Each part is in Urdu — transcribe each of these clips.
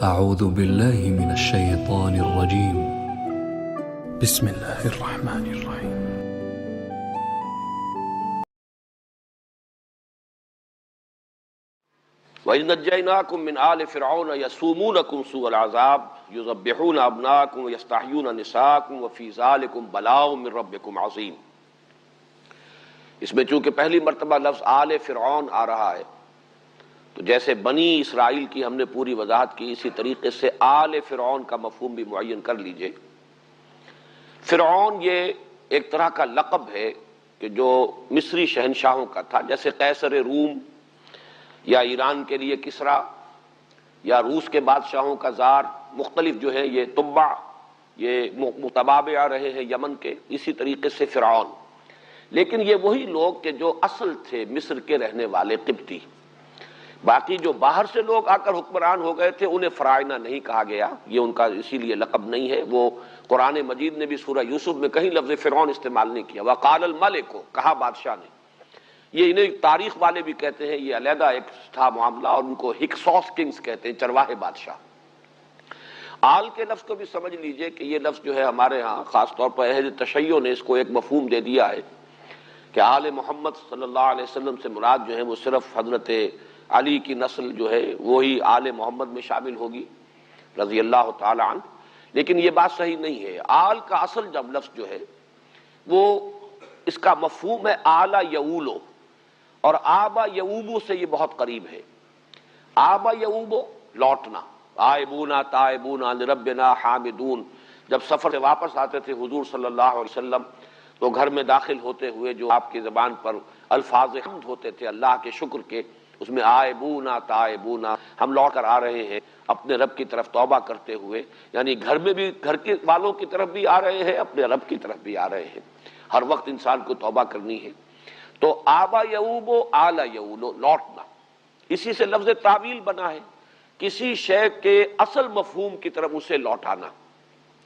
أعوذ بالله من الشيطان الرجيم. بسم الله الرحمن الرحيم. وَإِذْ نَجَّيْنَاكُمْ مِنْ آلِ فِرْعَوْنَ يَسُومُونَكُمْ سُوءَ الْعَذَابِ يُذَبِّحُونَ أَبْنَاءَكُمْ وَيَسْتَحْيُونَ نِسَاءَكُمْ وَفِي ذَلِكُمْ بَلَاءٌ مِّن رَّبِّكُمْ عَظِيمٌ۔ اس میں چونکہ پہلی مرتبہ لفظ آل فرعون آ رہا ہے، تو جیسے بنی اسرائیل کی ہم نے پوری وضاحت کی، اسی طریقے سے آل فرعون کا مفہوم بھی معین کر لیجئے۔ فرعون یہ ایک طرح کا لقب ہے کہ جو مصری شہنشاہوں کا تھا، جیسے قیصر روم یا ایران کے لیے کسرا یا روس کے بادشاہوں کا زار، مختلف جو ہے یہ تبع، یہ متبابع رہے ہیں یمن کے، اسی طریقے سے فرعون۔ لیکن یہ وہی لوگ کہ جو اصل تھے مصر کے رہنے والے قبطی، باقی جو باہر سے لوگ آ کر حکمران ہو گئے تھے انہیں فرائنہ نہیں کہا گیا، یہ ان کا اسی لیے لقب نہیں ہے۔ وہ قرآن مجید نے بھی سورہ یوسف میں کہیں لفظ فرعون استعمال نہیں کیا، وقال الملک کو کہا بادشاہ نے۔ یہ انہیں تاریخ والے بھی کہتے ہیں، یہ علیحدہ ایک تھا معاملہ، اور ان کو ہکسوس کنگز کہتے ہیں، چرواہے بادشاہ۔ آل کے لفظ کو بھی سمجھ لیجئے کہ یہ لفظ جو ہے ہمارے ہاں خاص طور پر اہل تشیع نے اس کو ایک مفہوم دے دیا ہے کہ آل محمد صلی اللہ علیہ وسلم سے مراد جو ہے وہ صرف حضرت علی کی نسل جو ہے وہی آل محمد میں شامل ہوگی رضی اللہ تعالی عنہ، لیکن یہ بات صحیح نہیں ہے۔ آل کا اصل جب لفظ جو ہے وہ اس کا مفہوم ہے آل یعولو، اور آبا یعوبو سے یہ بہت قریب ہے۔ آبا یعوبو لوٹنا، آئبونا تائبونا لربنا حامدون، جب سفر سے واپس آتے تھے حضور صلی اللہ علیہ وسلم تو گھر میں داخل ہوتے ہوئے جو آپ کی زبان پر الفاظ حمد ہوتے تھے اللہ کے شکر کے، اس میں آئبونا تائبونا، ہم لوٹ کر آ رہے ہیں اپنے رب کی طرف توبہ کرتے ہوئے، یعنی گھر میں بھی گھر کے والوں کی طرف بھی آ رہے ہیں، اپنے رب کی طرف بھی آ رہے ہیں۔ ہر وقت انسان کو توبہ کرنی ہے۔ تو آبا یعوبو آل یعولو، لوٹنا، اسی سے لفظ تعویل بنا ہے، کسی شے کے اصل مفہوم کی طرف اسے لوٹانا،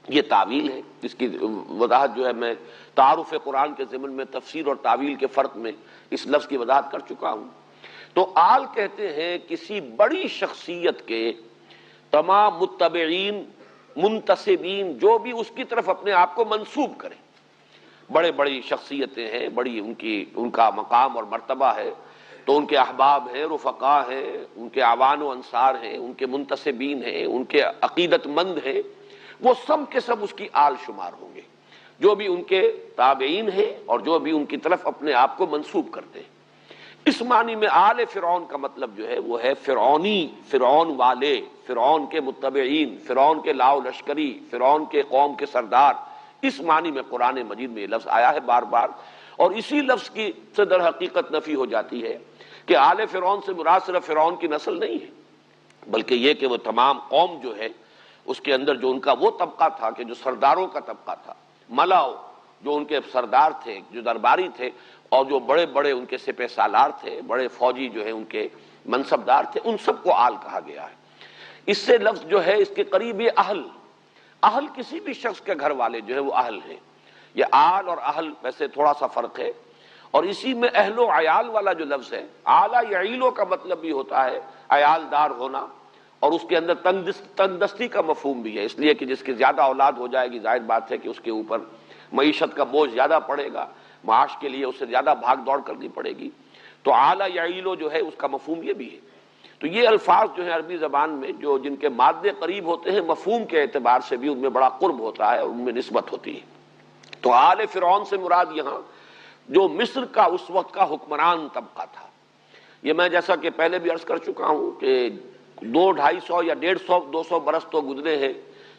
یہ تعویل ہے۔ اس کی وضاحت جو ہے میں تعارف قرآن کے ضمن میں تفسیر اور تعویل کے فرق میں اس لفظ کی وضاحت کر چکا ہوں۔ تو آل کہتے ہیں کسی بڑی شخصیت کے تمام متبعین، منتسبین، جو بھی اس کی طرف اپنے آپ کو منسوب کریں۔ بڑے بڑی شخصیتیں ہیں، بڑی ان کا مقام اور مرتبہ ہے، تو ان کے احباب ہیں، رفقا ہیں، ان کے اعوان و انصار ہیں، ان کے منتسبین ہیں، ان کے عقیدت مند ہیں، وہ سب کے سب اس کی آل شمار ہوں گے، جو بھی ان کے تابعین ہیں اور جو بھی ان کی طرف اپنے آپ کو منسوب کرتے ہیں۔ اس معنی میں آل فرعون کا مطلب جو ہے وہ ہے فرعونی، فرعون والے، فرعون کے متبعین، فرعون کے لاؤ لشکری، فرعون کے قوم کے سردار۔ اس معنی میں قرآن مجید میں یہ لفظ آیا ہے بار بار، اور اسی لفظ کی سے در حقیقت نفی ہو جاتی ہے کہ آل فرعون سے مراد صرف فرعون کی نسل نہیں ہے، بلکہ یہ کہ وہ تمام قوم جو ہے اس کے اندر جو ان کا وہ طبقہ تھا کہ جو سرداروں کا طبقہ تھا، ملاؤ جو ان کے سردار تھے، جو درباری تھے، اور جو بڑے بڑے ان کے سپہ سالار تھے، بڑے فوجی جو ہیں ان کے منصبدار تھے، ان سب کو آل کہا گیا ہے۔ اس سے لفظ جو ہے اس کے قریب یہ اہل، اہل کسی بھی شخص کے گھر والے جو ہے وہ اہل ہیں۔ یہ آل اور اہل ویسے تھوڑا سا فرق ہے، اور اسی میں اہل و عیال والا جو لفظ ہے، آلہ یعیلو کا مطلب بھی ہوتا ہے عیال دار ہونا، اور اس کے اندر تنگ دستی کا مفہوم بھی ہے، اس لیے کہ جس کی زیادہ اولاد ہو جائے گی ظاہر بات ہے کہ اس کے اوپر معیشت کا بوجھ زیادہ پڑے گا، معاش کے لیے اسے زیادہ بھاگ دوڑ کرنی پڑے گی، تو اعلیٰ یعیلو جو ہے اس کا مفہوم یہ بھی ہے۔ تو یہ الفاظ جو ہیں عربی زبان میں جو جن کے مادے قریب ہوتے ہیں، مفہوم کے اعتبار سے بھی ان میں بڑا قرب ہوتا ہے اور ان میں نسبت ہوتی ہے۔ تو آل فرعون سے مراد یہاں جو مصر کا اس وقت کا حکمران طبقہ تھا، یہ میں جیسا کہ پہلے بھی عرض کر چکا ہوں کہ 200 یا 150 برس تو گزرے ہیں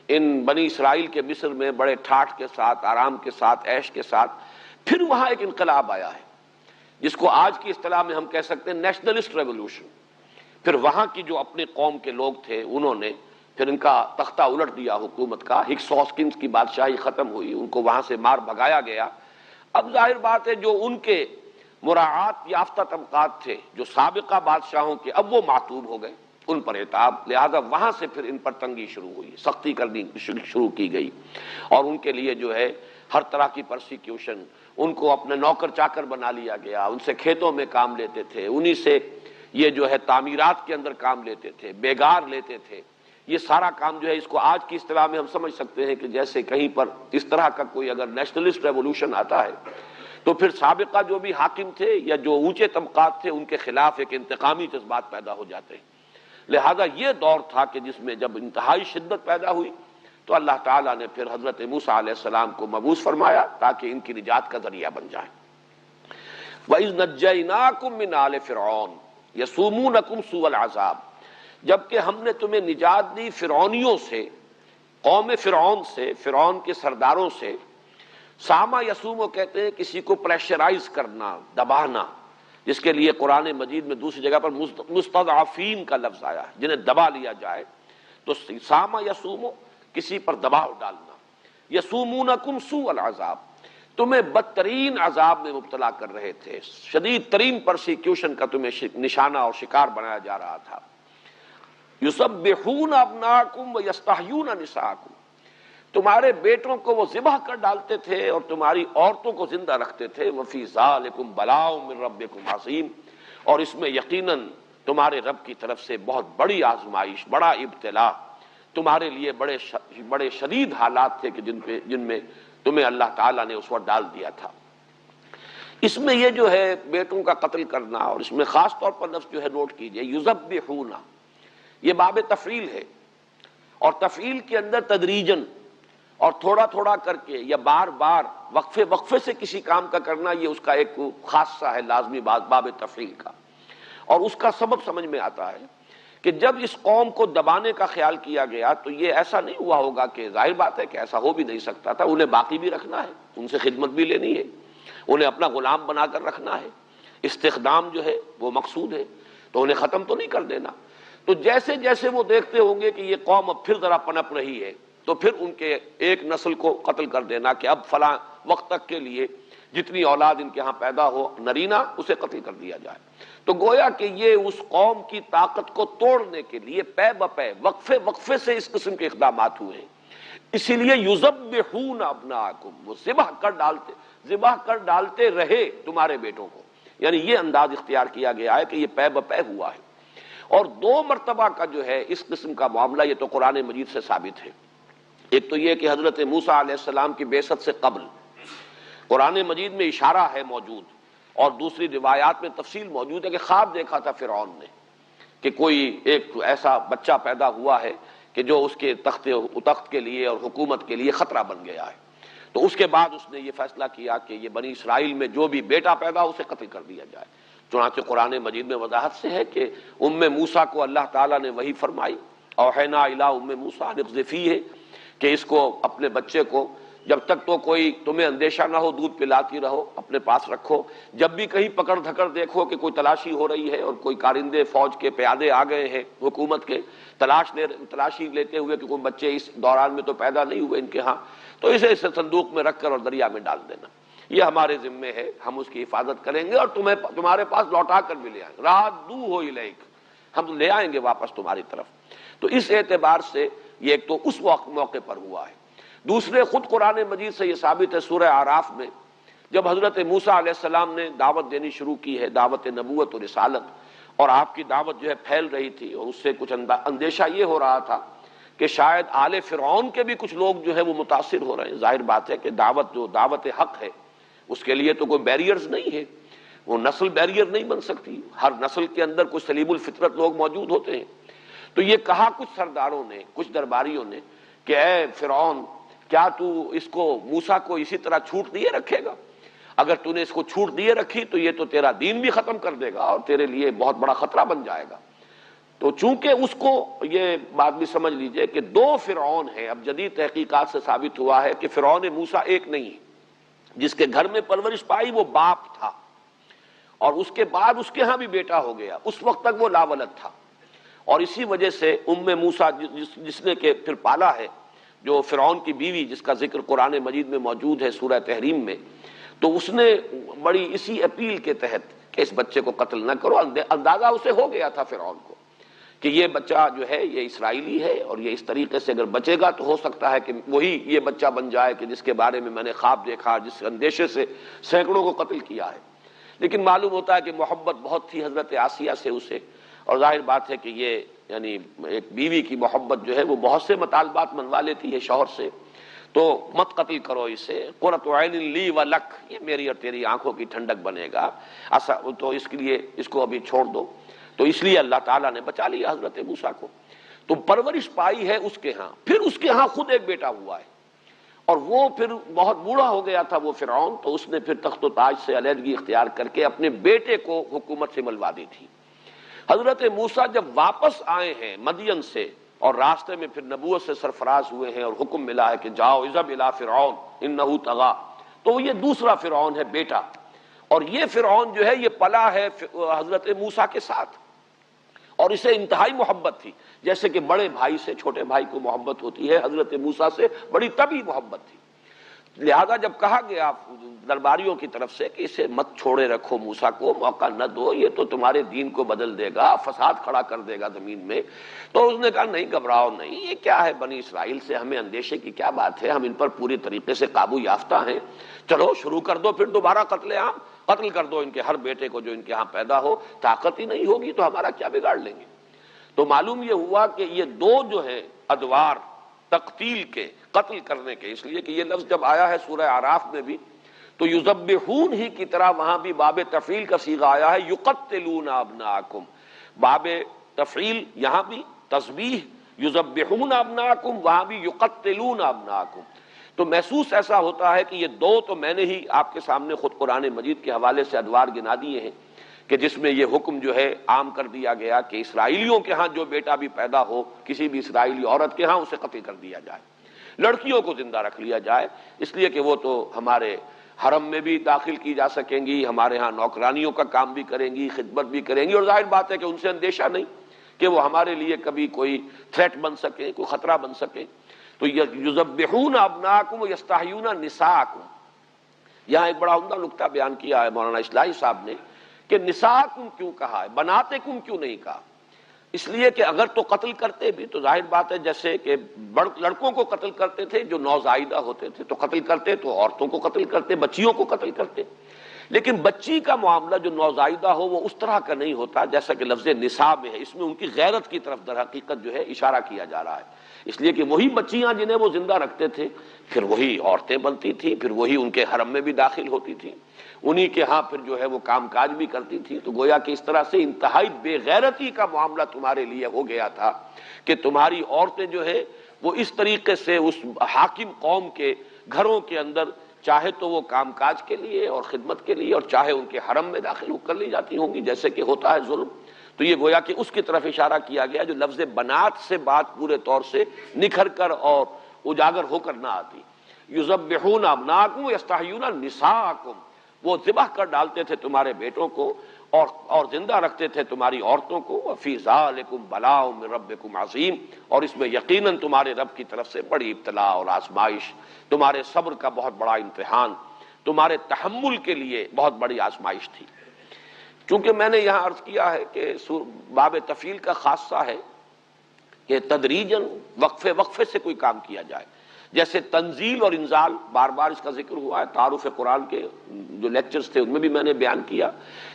ان بنی اسرائیل کے مصر میں، بڑے ٹھاٹھ کے ساتھ، آرام کے ساتھ، عیش کے ساتھ۔ پھر وہاں ایک انقلاب آیا ہے جس کو آج کی اصطلاح میں ہم کہہ سکتے ہیں نیشنلسٹ ریولوشن۔ پھر وہاں کی جو اپنے قوم کے لوگ تھے انہوں نے پھر ان کا تختہ الٹ دیا حکومت کا، ہکسوس کنگز کی بادشاہی ختم ہوئی، ان کو وہاں سے مار بھگایا گیا۔ اب ظاہر بات ہے جو ان کے مراعات یافتہ طبقات تھے جو سابقہ بادشاہوں کے، اب وہ معتوب ہو گئے، ان پر عتاب، لہذا وہاں سے پھر ان پر تنگی شروع ہوئی، سختی کرنی شروع کی گئی، اور ان کے لیے جو ہے ہر طرح کی پرسیکیوشن، ان کو اپنے نوکر چاکر بنا لیا گیا، ان سے کھیتوں میں کام لیتے تھے، انہی سے یہ جو ہے تعمیرات کے اندر کام لیتے تھے، بیگار لیتے تھے، یہ سارا کام جو ہے اس کو آج کی اصطلاح میں ہم سمجھ سکتے ہیں کہ جیسے کہیں پر اس طرح کا کوئی اگر نیشنلسٹ ریولوشن آتا ہے تو پھر سابقہ جو بھی حاکم تھے یا جو اونچے طبقات تھے ان کے خلاف ایک انتقامی جذبات پیدا ہو جاتے ہیں. لہذا یہ دور تھا کہ جس میں جب انتہائی شدت پیدا ہوئی تو اللہ تعالیٰ نے پھر حضرت موسیٰ علیہ السلام کو مبعوث فرمایا تاکہ ان کی نجات کا ذریعہ بن جائیں. وَإِذْ نَجَّيْنَاكُمْ مِنْ آلِ فِرْعَوْنَ يَسُومُونَكُمْ سُوءَ الْعَذَابِ، جبکہ ہم نے تمہیں نجات دی فرعونیوں سے، قوم فرعون سے، فرعون کے سرداروں سے. ساما یسومو کہتے ہیں کسی کو پریشرائز کرنا، دبانا، جس کے لیے قرآن مجید میں دوسری جگہ پر مستضعفین کا لفظ آیا ہے، جنہیں دبا لیا جائے. تو ساما یسومو کسی پر دباؤ ڈالنا. یسومونکم سوء العذاب، تمہیں بدترین عذاب میں مبتلا کر رہے تھے، شدید ترین پرسیکیوشن کا تمہیں نشانہ اور شکار بنایا جا رہا تھا. یسبحون ابناکم ویستحیون نساءکم، تمہارے بیٹوں کو وہ ذبح کر ڈالتے تھے اور تمہاری عورتوں کو زندہ رکھتے تھے. وفی ذالکم بلاء من ربکم عظیم، اور اس میں یقیناً تمہارے رب کی طرف سے بہت بڑی آزمائش، بڑا ابتلا، تمہارے لیے بڑے شدید حالات تھے کہ جن میں تمہیں اللہ تعالیٰ نے اس وقت ڈال دیا تھا. اس میں یہ جو ہے بیٹوں کا قتل کرنا، اور اس میں خاص طور پر لفظ جو ہے نوٹ کیجئے یذبحون، یہ باب تفعیل ہے، اور تفعیل کے اندر تدریجن اور تھوڑا تھوڑا کر کے یا بار بار وقفے سے کسی کام کا کرنا، یہ اس کا ایک خاصہ ہے لازمی باب تفعیل کا. اور اس کا سبب سمجھ میں آتا ہے کہ جب اس قوم کو دبانے کا خیال کیا گیا تو یہ ایسا نہیں ہوا ہوگا کہ ظاہر بات ہے کہ ایسا ہو بھی نہیں سکتا تھا، انہیں باقی بھی رکھنا ہے، ان سے خدمت بھی لینی ہے، انہیں اپنا غلام بنا کر رکھنا ہے، استخدام جو ہے وہ مقصود ہے، تو انہیں ختم تو نہیں کر دینا. تو جیسے جیسے وہ دیکھتے ہوں گے کہ یہ قوم اب پھر ذرا پنپ رہی ہے تو پھر ان کے ایک نسل کو قتل کر دینا کہ اب فلاں وقت تک کے لیے جتنی اولاد ان کے ہاں پیدا ہو نرینہ اسے قتل کر دیا جائے. تو گویا کہ یہ اس قوم کی طاقت کو توڑنے کے لیے پے بپے وقفے سے اس قسم کے اقدامات ہوئے ہیں. اسی لیے یذبحون ابناءکم، وہ ذبح کر ڈالتے رہے تمہارے بیٹوں کو، یعنی یہ انداز اختیار کیا گیا ہے کہ یہ پے بپے ہوا ہے. اور 2 مرتبہ کا جو ہے اس قسم کا معاملہ یہ تو قرآن مجید سے ثابت ہے. ایک تو یہ کہ حضرت موسیٰ علیہ السلام کی بعثت سے قبل قرآن مجید میں اشارہ ہے موجود، اور دوسری روایات میں تفصیل موجود ہے کہ خواب دیکھا تھا فرعون نے کہ کوئی ایک ایسا بچہ پیدا ہوا ہے کہ جو اس کے تخت کے لیے اور حکومت کے لیے خطرہ بن گیا ہے. تو اس کے بعد اس نے یہ فیصلہ کیا کہ یہ بنی اسرائیل میں جو بھی بیٹا پیدا اسے قتل کر دیا جائے. چنانچہ قرآن مجید میں وضاحت سے ہے کہ موسیٰ کو اللہ تعالیٰ نے وحی فرمائی، اوحینا الی موسیٰ ان اقذفیہ، کہ اس کو اپنے بچے کو جب تک تو کوئی تمہیں اندیشہ نہ ہو دودھ پلاتی رہو، اپنے پاس رکھو. جب بھی کہیں پکڑ دھکڑ دیکھو کہ کوئی تلاشی ہو رہی ہے اور کوئی کارندے فوج کے پیادے آ گئے ہیں حکومت کے تلاشی لیتے ہوئے کہ کوئی بچے اس دوران میں تو پیدا نہیں ہوئے ان کے ہاں، تو اسے صندوق میں رکھ کر اور دریا میں ڈال دینا. یہ ہمارے ذمے ہے، ہم اس کی حفاظت کریں گے اور تمہارے پاس لوٹا کر بھی لے آئیں گے. رادوہ الیک، ہم لے آئیں گے واپس تمہاری طرف. تو اس اعتبار سے یہ ایک تو اس موقع پر ہوا ہے. دوسرے خود قرآن مجید سے یہ ثابت ہے سورہ اعراف میں جب حضرت موسیٰ علیہ السلام نے دعوت دینی شروع کی ہے، دعوت نبوت و رسالت، اور آپ کی دعوت جو ہے پھیل رہی تھی، اور اس سے کچھ اندیشہ یہ ہو رہا تھا کہ شاید آل فرعون کے بھی کچھ لوگ جو ہے وہ متاثر ہو رہے ہیں. ظاہر بات ہے کہ دعوت حق ہے اس کے لیے تو کوئی بیریئرز نہیں ہے، وہ نسل بیریئر نہیں بن سکتی، ہر نسل کے اندر کچھ سلیم الفطرت لوگ موجود ہوتے ہیں. تو یہ کہا کچھ سرداروں نے، کچھ درباریوں نے کہ اے فرعون، کیا تو اس کو موسیٰ کو اسی طرح چھوٹ دیے رکھے گا؟ اگر تو نے اس کو چھوٹ دیے رکھی تو یہ تو تیرا دین بھی ختم کر دے گا اور تیرے لیے بہت بڑا خطرہ بن جائے گا. تو چونکہ اس کو یہ بات بھی سمجھ لیجئے کہ 2 فرعون ہیں. اب جدید تحقیقات سے ثابت ہوا ہے کہ فرعون موسیٰ ایک نہیں، جس کے گھر میں پرورش پائی وہ باپ تھا، اور اس کے بعد اس کے ہاں بھی بیٹا ہو گیا، اس وقت تک وہ لاولد تھا. اور اسی وجہ سے موسیٰ جس نے کہ پھر پالا ہے، جو فرعون کی بیوی جس کا ذکر قرآن مجید میں موجود ہے سورہ تحریم میں، تو اس نے بڑی اسی اپیل کے تحت کہ اس بچے کو قتل نہ کرو، اندازہ اسے ہو گیا تھا فرعون کو کہ یہ بچہ جو ہے یہ اسرائیلی ہے اور یہ اس طریقے سے اگر بچے گا تو ہو سکتا ہے کہ وہی یہ بچہ بن جائے کہ جس کے بارے میں نے خواب دیکھا، جس اندیشے سے سینکڑوں کو قتل کیا ہے. لیکن معلوم ہوتا ہے کہ محبت بہت تھی حضرت آسیہ سے اسے، اور ظاہر بات ہے کہ یہ یعنی ایک بیوی کی محبت جو ہے وہ بہت سے مطالبات منوا لیتی ہے شوہر سے، تو مت قتل کرو اسے، قرۃ عین لی و لک، یہ میری اور تیری آنکھوں کی ٹھنڈک بنے گا، تو اس کے لیے اس کو ابھی چھوڑ دو۔ تو اس لیے اللہ تعالیٰ نے بچا لیا حضرت موسیٰ کو۔ تو پرورش پائی ہے اس کے ہاں، پھر اس کے ہاں خود ایک بیٹا ہوا ہے، اور وہ پھر بہت بوڑھا ہو گیا تھا وہ فرعون، تو اس نے پھر تخت و تاج سے علیحدگی اختیار کر کے اپنے بیٹے کو حکومت سے ملوا دی تھی۔ حضرت موسیٰ جب واپس آئے ہیں مدین سے، اور راستے میں پھر نبوت سے سرفراز ہوئے ہیں اور حکم ملا ہے کہ جاؤ اذهب الى فرعون انه طغى، تو یہ دوسرا فرعون ہے بیٹا، اور یہ فرعون جو ہے یہ پلا ہے حضرت موسیٰ کے ساتھ، اور اسے انتہائی محبت تھی، جیسے کہ بڑے بھائی سے چھوٹے بھائی کو محبت ہوتی ہے، حضرت موسیٰ سے بڑی طبعی محبت تھی۔ لہذا جب کہا گیا درباریوں کی طرف سے کہ اسے مت چھوڑے رکھو، موسیٰ کو موقع نہ دو، یہ تو تمہارے دین کو بدل دے گا، فساد کھڑا کر دے گا زمین میں، تو اس نے کہا نہیں گھبراؤ نہیں، یہ کیا ہے بنی اسرائیل سے ہمیں اندیشے کی کیا بات ہے، ہم ان پر پوری طریقے سے قابو یافتہ ہیں، چلو شروع کر دو پھر دوبارہ قتل عام، قتل کر دو ان کے ہر بیٹے کو جو ان کے ہاں پیدا ہو، طاقت ہی نہیں ہوگی تو ہمارا کیا بگاڑ لیں گے۔ تو معلوم یہ ہوا کہ یہ دو جو ہیں ادوار تقتیل کے، قتل کرنے کے، اس لیے کہ یہ لفظ جب آیا ہے سورہ اعراف میں بھی تو یذبحون ہی کی طرح وہاں بھی باب تفعیل کا صیغہ آیا ہے، یقتلون ابناءکم، باب تفعیل یہاں بھی تسبیح، یذبحون ابناءکم، وہاں بھی یقتلون ابناءکم۔ تو محسوس ایسا ہوتا ہے کہ یہ دو تو میں نے ہی آپ کے سامنے خود قرآن مجید کے حوالے سے ادوار گنا دیے ہیں کہ جس میں یہ حکم جو ہے عام کر دیا گیا کہ اسرائیلیوں کے ہاں جو بیٹا بھی پیدا ہو کسی بھی اسرائیلی عورت کے ہاں اسے قتل کر دیا جائے، لڑکیوں کو زندہ رکھ لیا جائے، اس لیے کہ وہ تو ہمارے حرم میں بھی داخل کی جا سکیں گی، ہمارے ہاں نوکرانیوں کا کام بھی کریں گی، خدمت بھی کریں گی، اور ظاہر بات ہے کہ ان سے اندیشہ نہیں کہ وہ ہمارے لیے کبھی کوئی تھریٹ بن سکے، کوئی خطرہ بن سکے۔ تو یذبحون ابناءکم ویستحیون نساءکم، یہاں ایک بڑا عمدہ نکتہ بیان کیا ہے مولانا اصلاحی صاحب نے کہ نساءکم کیوں کہا ہے، بناتکم کیوں نہیں کہا؟ اس لیے کہ اگر تو قتل کرتے بھی تو ظاہر بات ہے جیسے کہ لڑکوں کو قتل کرتے تھے جو نوزائیدہ ہوتے تھے تو قتل کرتے، تو عورتوں کو قتل کرتے، بچیوں کو قتل کرتے، لیکن بچی کا معاملہ جو نوزائیدہ ہو وہ اس طرح کا نہیں ہوتا جیسا کہ لفظ نساء میں ہے، اس میں ان کی غیرت کی طرف در حقیقت جو ہے اشارہ کیا جا رہا ہے، اس لیے کہ وہی بچیاں جنہیں وہ زندہ رکھتے تھے پھر وہی عورتیں بنتی تھیں، پھر وہی ان کے حرم میں بھی داخل ہوتی تھیں، انہی کے ہاں پھر جو ہے وہ کام کاج بھی کرتی تھی، تو گویا کہ اس طرح سے انتہائی بے غیرتی کا معاملہ تمہارے لیے ہو گیا تھا کہ تمہاری عورتیں جو ہے وہ اس طریقے سے اس حاکم قوم کے گھروں کے اندر چاہے تو وہ کام کاج کے لیے اور خدمت کے لیے اور چاہے ان کے حرم میں داخل کر لی جاتی ہوں گی جیسے کہ ہوتا ہے ظلم۔ تو یہ گویا کہ اس کی طرف اشارہ کیا گیا جو لفظ بنات سے بات پورے طور سے نکھر کر اور اجاگر ہو کر نہ آتی۔ یذبحون ابناءکم ویستحیون نساءکم، وہ ذبح کر ڈالتے تھے تمہارے بیٹوں کو اور زندہ رکھتے تھے تمہاری عورتوں کو، وفی ذالکم بلاء من ربکم عظیم، اور اس میں یقیناً تمہارے رب کی طرف سے بڑی ابتلاء اور آزمائش، تمہارے صبر کا بہت بڑا امتحان، تمہارے تحمل کے لیے بہت بڑی آزمائش تھی۔ چونکہ میں نے یہاں عرض کیا ہے کہ باب تفعیل کا خاصہ ہے کہ تدریجاً وقفے وقفے سے کوئی کام کیا جائے، جیسے تنزیل اور انزال بار بار اس کا ذکر ہوا ہے، تعارف قرآن کے جو لیکچرز تھے ان میں بھی میں نے بیان کیا۔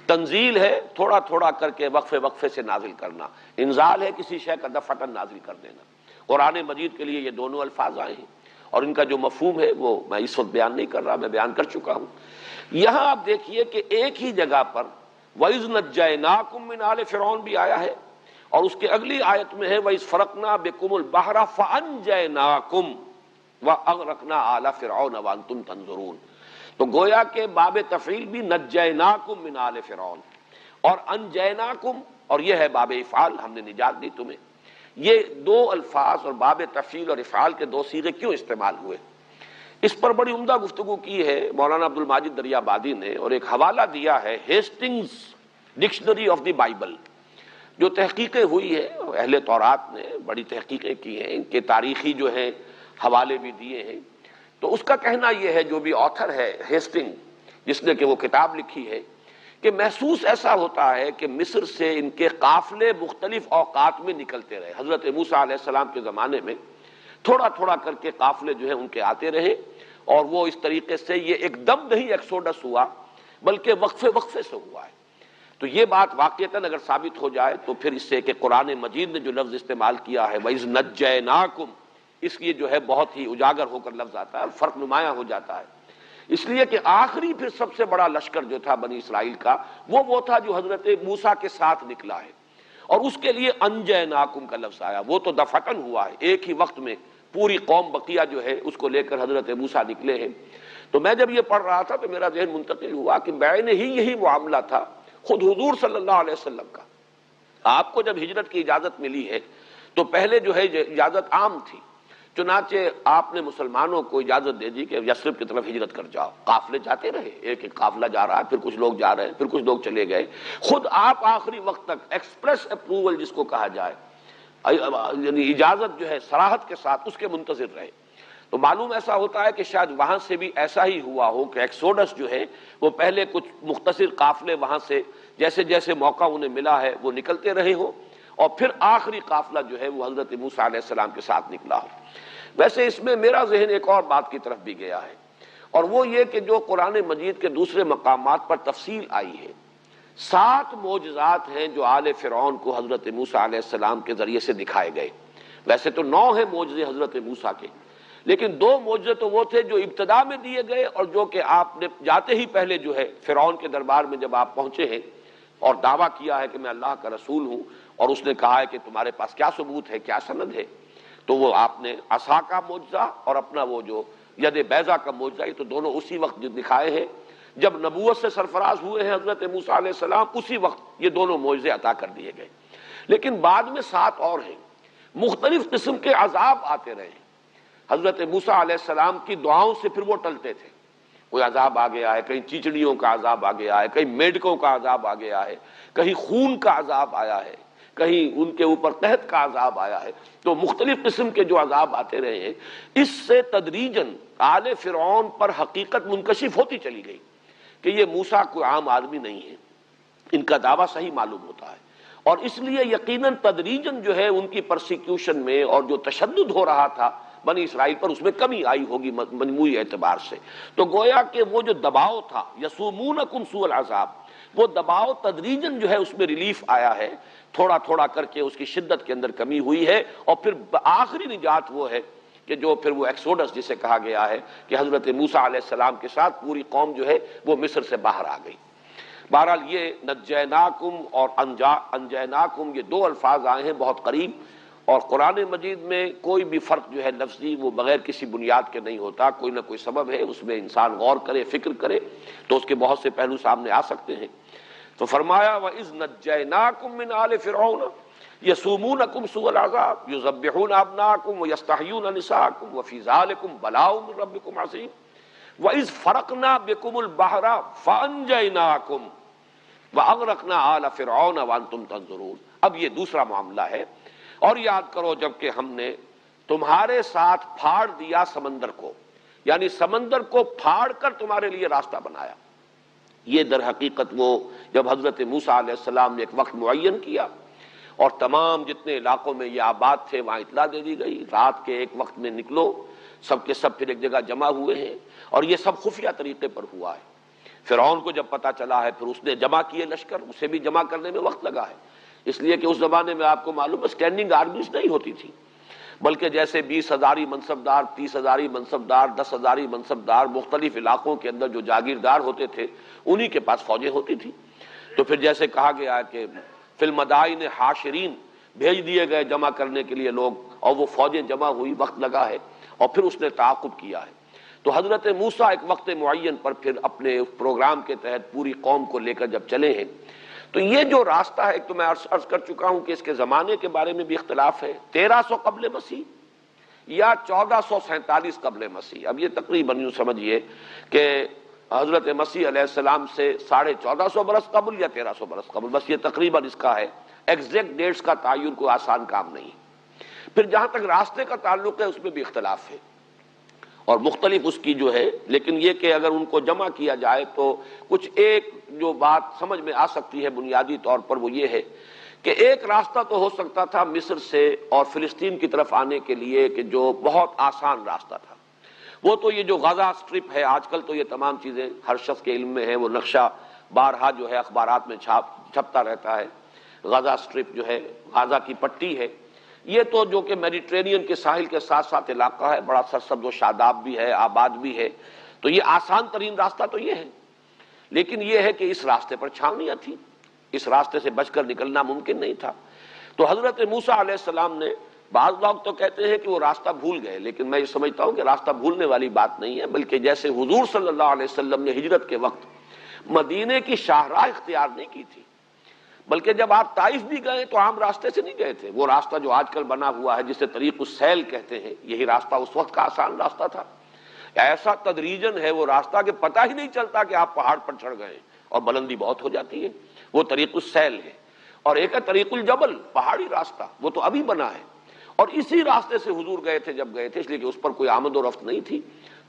تنزیل ہے تھوڑا تھوڑا کر کے وقفے وقفے سے نازل کرنا، انزال ہے کسی شے کا دفعتاً نازل کر دینا۔ قرآن مجید کے لیے یہ دونوں الفاظ آئے ہیں اور ان کا جو مفہوم ہے وہ میں اس وقت بیان نہیں کر رہا، میں بیان کر چکا ہوں۔ یہاں آپ دیکھیے کہ ایک ہی جگہ پر وَإِذْ نَجَّيْنَاكُمْ مِنْ آلِ فِرْعَوْنَ بھی آیا ہے، اور اس کے اگلی آیت میں ہے وَإِذْ فَرَقْنَا بِكُمُ الْبَحْرَ فَأَنْجَيْنَاكُمْ وَأَغْرَقْنَا آلَ فِرْعَوْنَ وَأَنْتُمْ تَنْظُرُونَ۔ تو گویا کہ باب تفعیل بھی نجیناکم من آل فرعون، اور انجیناکم، اور یہ ہے باب افعال، ہم نے نجات دی تمہیں۔ یہ دو الفاظ اور باب تفعیل اور افعال کے دو صیغے کیوں استعمال ہوئے، اس پر بڑی عمدہ گفتگو کی ہے مولانا عبد الماجد دریابادی نے، اور ایک حوالہ دیا ہے Hastings dictionary of the Bible, جو تحقیقیں ہوئی ہے اہل تورات نے بڑی تحقیقیں کی ہیں، ان کے تاریخی جو ہیں حوالے بھی دیے ہیں۔ تو اس کا کہنا یہ ہے، جو بھی آتھر ہے ہیسٹنگ جس نے کہ وہ کتاب لکھی ہے، کہ محسوس ایسا ہوتا ہے کہ مصر سے ان کے قافلے مختلف اوقات میں نکلتے رہے، حضرت موسیٰ علیہ السلام کے زمانے میں تھوڑا تھوڑا کر کے قافلے جو ہیں ان کے آتے رہے، اور وہ اس طریقے سے یہ ایک دم نہیں ایکسوڈس ہوا بلکہ وقفے وقفے سے ہوا ہے۔ تو یہ بات واقعتاً اگر ثابت ہو جائے تو پھر اس سے کہ قرآن مجید نے جو لفظ استعمال کیا ہے وَإِذْ نَجَّيْنَاكُمْ، اس لیے جو ہے بہت ہی اجاگر ہو کر لفظ آتا ہے، فرق نمایاں ہو جاتا ہے، اس لیے کہ آخری پھر سب سے بڑا لشکر جو تھا بنی اسرائیل کا وہ تھا جو حضرت موسیٰ کے ساتھ نکلا ہے، اور اس کے لیے انجیناکم کا لفظ آیا، وہ تو دفعتاً ہوا ہے، ایک ہی وقت میں پوری قوم بقیہ جو ہے اس کو لے کر حضرت موسیٰ نکلے ہیں۔ تو میں جب یہ پڑھ رہا تھا تو میرا ذہن منتقل ہوا کہ بعین ہی یہی معاملہ تھا خود حضور صلی اللہ علیہ وسلم کا۔ آپ کو جب ہجرت کی اجازت ملی ہے تو پہلے جو ہے اجازت عام تھی، چنانچہ آپ نے مسلمانوں کو اجازت دے دی کہ یثرب کی طرف ہجرت کر جاؤ، قافلے جاتے رہے، ایک ایک قافلہ جا رہا ہے، پھر کچھ لوگ جا رہے ہیں، پھر کچھ لوگ چلے گئے، خود آپ آخری وقت تک ایکسپریس اپروول جس کو کہا جائے، یعنی اجازت جو ہے صراحت کے ساتھ اس کے منتظر رہے۔ تو معلوم ایسا ہوتا ہے کہ شاید وہاں سے بھی ایسا ہی ہوا ہو کہ ایکسوڈس جو ہے وہ پہلے کچھ مختصر قافلے وہاں سے جیسے جیسے موقع انہیں ملا ہے وہ نکلتے رہے ہو، اور پھر آخری قافلہ جو ہے وہ حضرت موسیٰ علیہ السلام کے ساتھ نکلا ہو۔ ویسے اس میں میرا ذہن ایک اور بات کی طرف بھی گیا ہے، اور وہ یہ کہ جو قرآن مجید کے دوسرے مقامات پر تفصیل آئی ہے، 7 معجزات ہیں جو آل فرعون کو حضرت موسیٰ علیہ السلام کے ذریعے سے دکھائے گئے۔ ویسے تو 9 ہیں معجزے حضرت موسیٰ کے، لیکن 2 معجزے تو وہ تھے جو ابتدا میں دیے گئے، اور جو کہ آپ نے جاتے ہی پہلے جو ہے فرعون کے دربار میں جب آپ پہنچے ہیں اور دعویٰ کیا ہے کہ میں اللہ کا رسول ہوں، اور اس نے کہا ہے کہ تمہارے پاس کیا ثبوت ہے، کیا سند ہے، تو وہ آپ نے عصا کا معجزہ اور اپنا وہ جو ید بیضا کا معجزہ، یہ تو دونوں اسی وقت جو دکھائے ہیں جب نبوت سے سرفراز ہوئے ہیں حضرت موسیٰ علیہ السلام، اسی وقت یہ دونوں معجزے عطا کر دیے گئے۔ لیکن بعد میں 7 اور ہیں، مختلف قسم کے عذاب آتے رہے ہیں۔ حضرت موسیٰ علیہ السلام کی دعاؤں سے پھر وہ ٹلتے تھے، کوئی عذاب آ گیا ہے، کہیں چیچڑیوں کا عذاب آ گیا ہے، کہیں میڈکوں کا عذاب آ گیا ہے، کہیں خون کا عذاب آیا ہے، کہیں ان کے اوپر قحط کا عذاب آیا ہے، تو مختلف قسم کے جو عذاب آتے رہے ہیں، اس سے تدریجاً آل فرعون پر حقیقت منکشف ہوتی چلی گئی کہ یہ موسیٰ کوئی عام آدمی نہیں ہے، ان کا دعویٰ صحیح معلوم ہوتا ہے، اور اس لیے یقیناً تدریجاً جو ہے ان کی پرسیکیوشن میں اور جو تشدد ہو رہا تھا بنی اسرائیل پر، اس میں کمی آئی ہوگی مجموعی اعتبار سے۔ تو گویا کہ وہ جو دباؤ تھا یسومونکم سوء العذاب، وہ دباؤ تدریجاً جو ہے اس میں ریلیف آیا ہے، تھوڑا تھوڑا کر کے اس کی شدت کے اندر کمی ہوئی ہے، اور پھر آخری نجات وہ ہے کہ جو پھر وہ ایکسوڈس جسے کہا گیا ہے کہ حضرت موسیٰ علیہ السلام کے ساتھ پوری قوم جو ہے وہ مصر سے باہر آ گئی۔ بہرحال یہ نجیناکم اور انجیناکم، یہ 2 الفاظ آئے ہیں بہت قریب، اور قرآن مجید میں کوئی بھی فرق جو ہے لفظی وہ بغیر کسی بنیاد کے نہیں ہوتا، کوئی نہ کوئی سبب ہے، اس میں انسان غور کرے، فکر کرے تو اس کے بہت سے پہلو سامنے آ سکتے ہیں۔ تو فرمایا وَإِذْ نَجَّيْنَاكُمْ مِنْ آلِ فِرْعَوْنَ يَسُومُونَكُمْ سُوءَ الْعَذَابِ يُذَبِّحُونَ أَبْنَاءَكُمْ وَيَسْتَحْيُونَ نِسَاءَكُمْ وَفِي ذَلِكُمْ بَلَاءٌ مِّن رَّبِّكُمْ عَظِيمٌ وَإِذْ فَرَقْنَا بِكُمُ الْبَحْرَ فَأَنجَيْنَاكُمْ وَأَغْرَقْنَا آلَ فِرْعَوْنَ وَأَنتُمْ تَنظُرُونَ۔ اب یہ دوسرا معاملہ ہے، اور یاد کرو جب کہ ہم نے تمہارے ساتھ پھاڑ دیا سمندر کو، یعنی سمندر کو پھاڑ کر تمہارے لیے راستہ بنایا۔ یہ در حقیقت وہ جب حضرت موسیٰ علیہ السلام نے ایک وقت معین کیا اور تمام جتنے علاقوں میں یہ آباد تھے وہاں اطلاع دے دی گئی، رات کے ایک وقت میں نکلو، سب کے سب پھر ایک جگہ جمع ہوئے ہیں، اور یہ سب خفیہ طریقے پر ہوا ہے۔ فرعون کو جب پتہ چلا ہے پھر اس نے جمع کیے لشکر، اسے بھی جمع کرنے میں وقت لگا ہے، اس لیے کہ اس زمانے میں آپ کو معلوم ہے اسٹینڈنگ آرمیز نہیں ہوتی تھی، بلکہ جیسے 20,000 منصبدار، 30,000 منصبدار، 10,000 منصبدار مختلف علاقوں کے اندر جو جاگیردار ہوتے تھے انہی کے پاس فوجیں ہوتی تھی۔ تو پھر جیسے کہا گیا کہ فی المدائن حاشرین، بھیج دیے گئے جمع کرنے کے لیے لوگ، اور وہ فوجیں جمع ہوئی، وقت لگا ہے، اور پھر اس نے تعاقب کیا ہے۔ تو حضرت موسیٰ ایک وقت معین پر پھر اپنے پروگرام کے تحت پوری قوم کو لے کر جب چلے ہیں، تو یہ جو راستہ ہے، ایک تو میں عرض کر چکا ہوں کہ اس کے زمانے کے بارے میں بھی اختلاف ہے، 1300 قبل مسیح یا 1447 قبل مسیح۔ اب یہ تقریباً یوں سمجھیے کہ حضرت مسیح علیہ السلام سے 1450 برس قبل یا 1300 برس قبل، بس یہ تقریباً اس کا ہے، ایگزیکٹ ڈیٹس کا تعین کوئی آسان کام نہیں۔ پھر جہاں تک راستے کا تعلق ہے اس میں بھی اختلاف ہے اور مختلف اس کی جو ہے، لیکن یہ کہ اگر ان کو جمع کیا جائے تو کچھ ایک جو بات سمجھ میں آ سکتی ہے بنیادی طور پر، وہ یہ ہے کہ ایک راستہ تو ہو سکتا تھا مصر سے اور فلسطین کی طرف آنے کے لیے کہ جو بہت آسان راستہ تھا، وہ تو یہ جو غزہ سٹرپ ہے، آج کل تو یہ تمام چیزیں ہر شخص کے علم میں ہیں، وہ نقشہ بارہا جو ہے اخبارات میں چھپتا رہتا ہے، غزہ اسٹرپ جو ہے، غزہ کی پٹی ہے، یہ تو جو کہ میڈیٹرینین کے ساحل کے ساتھ ساتھ علاقہ ہے، بڑا سرسبز و شاداب بھی ہے، آباد بھی ہے، تو یہ آسان ترین راستہ تو یہ ہے۔ لیکن یہ ہے کہ اس راستے پر چھاونیاں تھیں، اس راستے سے بچ کر نکلنا ممکن نہیں تھا۔ تو حضرت موسیٰ علیہ السلام نے، بعض لوگ تو کہتے ہیں کہ وہ راستہ بھول گئے، لیکن میں یہ سمجھتا ہوں کہ راستہ بھولنے والی بات نہیں ہے، بلکہ جیسے حضور صلی اللہ علیہ وسلم نے ہجرت کے وقت مدینے کی شاہراہ اختیار نہیں کی تھی، بلکہ جب آپ طائف بھی گئے تو عام راستے سے نہیں گئے تھے، وہ راستہ جو آج کل بنا ہوا ہے جسے طریق السیل کہتے ہیں، یہی راستہ اس وقت کا آسان راستہ تھا۔ ایسا تدریجن ہے وہ راستہ کہ پتہ ہی نہیں چلتا کہ آپ پہاڑ پر چڑھ گئے اور بلندی بہت ہو جاتی ہے، وہ طریق السیل ہے۔ اور ایک ہے طریق الجبل، پہاڑی راستہ، وہ تو ابھی بنا ہے، اور اسی راستے سے حضور گئے تھے جب گئے تھے، اس لیے کہ اس پر کوئی آمد و رفت نہیں تھی۔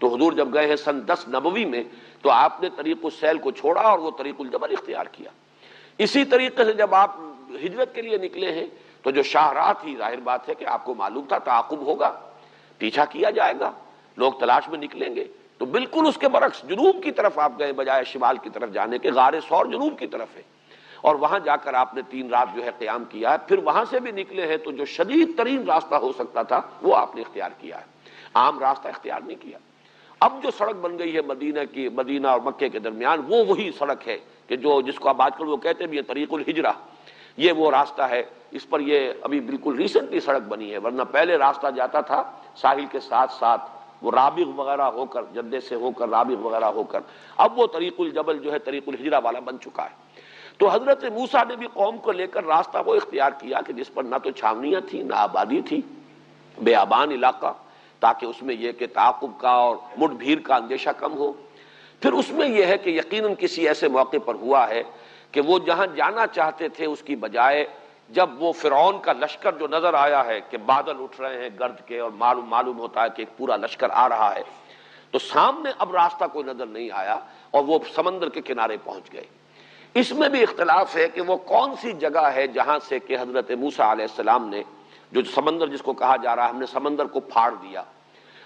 تو حضور جب گئے ہیں سن 10 نبوی میں، تو آپ نے طریق السیل کو چھوڑا اور وہ طریق الجبل اختیار کیا۔ اسی طریقے سے جب آپ ہجرت کے لیے نکلے ہیں تو جو شاہراہ تھی، ظاہر بات ہے کہ آپ کو معلوم تھا تعاقب ہوگا، پیچھا کیا جائے گا، لوگ تلاش میں نکلیں گے، تو بالکل اس کے برعکس جنوب کی طرف آپ گئے بجائے شمال کی طرف جانے کے۔ غار ثور جنوب کی طرف ہے، اور وہاں جا کر آپ نے 3 رات جو ہے قیام کیا ہے، پھر وہاں سے بھی نکلے ہیں تو جو شدید ترین راستہ ہو سکتا تھا وہ آپ نے اختیار کیا ہے، عام راستہ اختیار نہیں کیا۔ اب جو سڑک بن گئی ہے مدینہ اور مکے کے درمیان، وہ وہی سڑک ہے کہ جس کو اب آج کل وہ کہتے بھی ہیں طریق الہجرہ، یہ وہ راستہ ہے۔ اس پر یہ ابھی بالکل ریسنٹلی سڑک بنی ہے، ورنہ پہلے راستہ جاتا تھا ساحل کے ساتھ ساتھ، وہ رابغ وغیرہ ہو کر، جدے سے ہو کر رابغ وغیرہ ہو کر، اب وہ طریق الجبل جو ہے طریق الہجرہ والا بن چکا ہے۔ تو حضرت موسیٰ نے بھی قوم کو لے کر راستہ وہ اختیار کیا کہ جس پر نہ تو چھاونیاں تھیں نہ آبادی تھی، بیابان علاقہ، تاکہ اس میں یہ کہ تعاقب کا اور مٹ بھیڑ کا اندیشہ کم ہو۔ پھر اس میں یہ ہے کہ یقیناً کسی ایسے موقع پر ہوا ہے کہ وہ جہاں جانا چاہتے تھے اس کی بجائے جب وہ فرعون کا لشکر جو نظر آیا ہے کہ بادل اٹھ رہے ہیں گرد کے، اور معلوم ہوتا ہے کہ ایک پورا لشکر آ رہا ہے، تو سامنے اب راستہ کوئی نظر نہیں آیا اور وہ سمندر کے کنارے پہنچ گئے۔ اس میں بھی اختلاف ہے کہ وہ کون سی جگہ ہے جہاں سے کہ حضرت موسیٰ علیہ السلام نے جو سمندر جس کو کہا جا رہا ہے ہم نے سمندر کو پھاڑ دیا،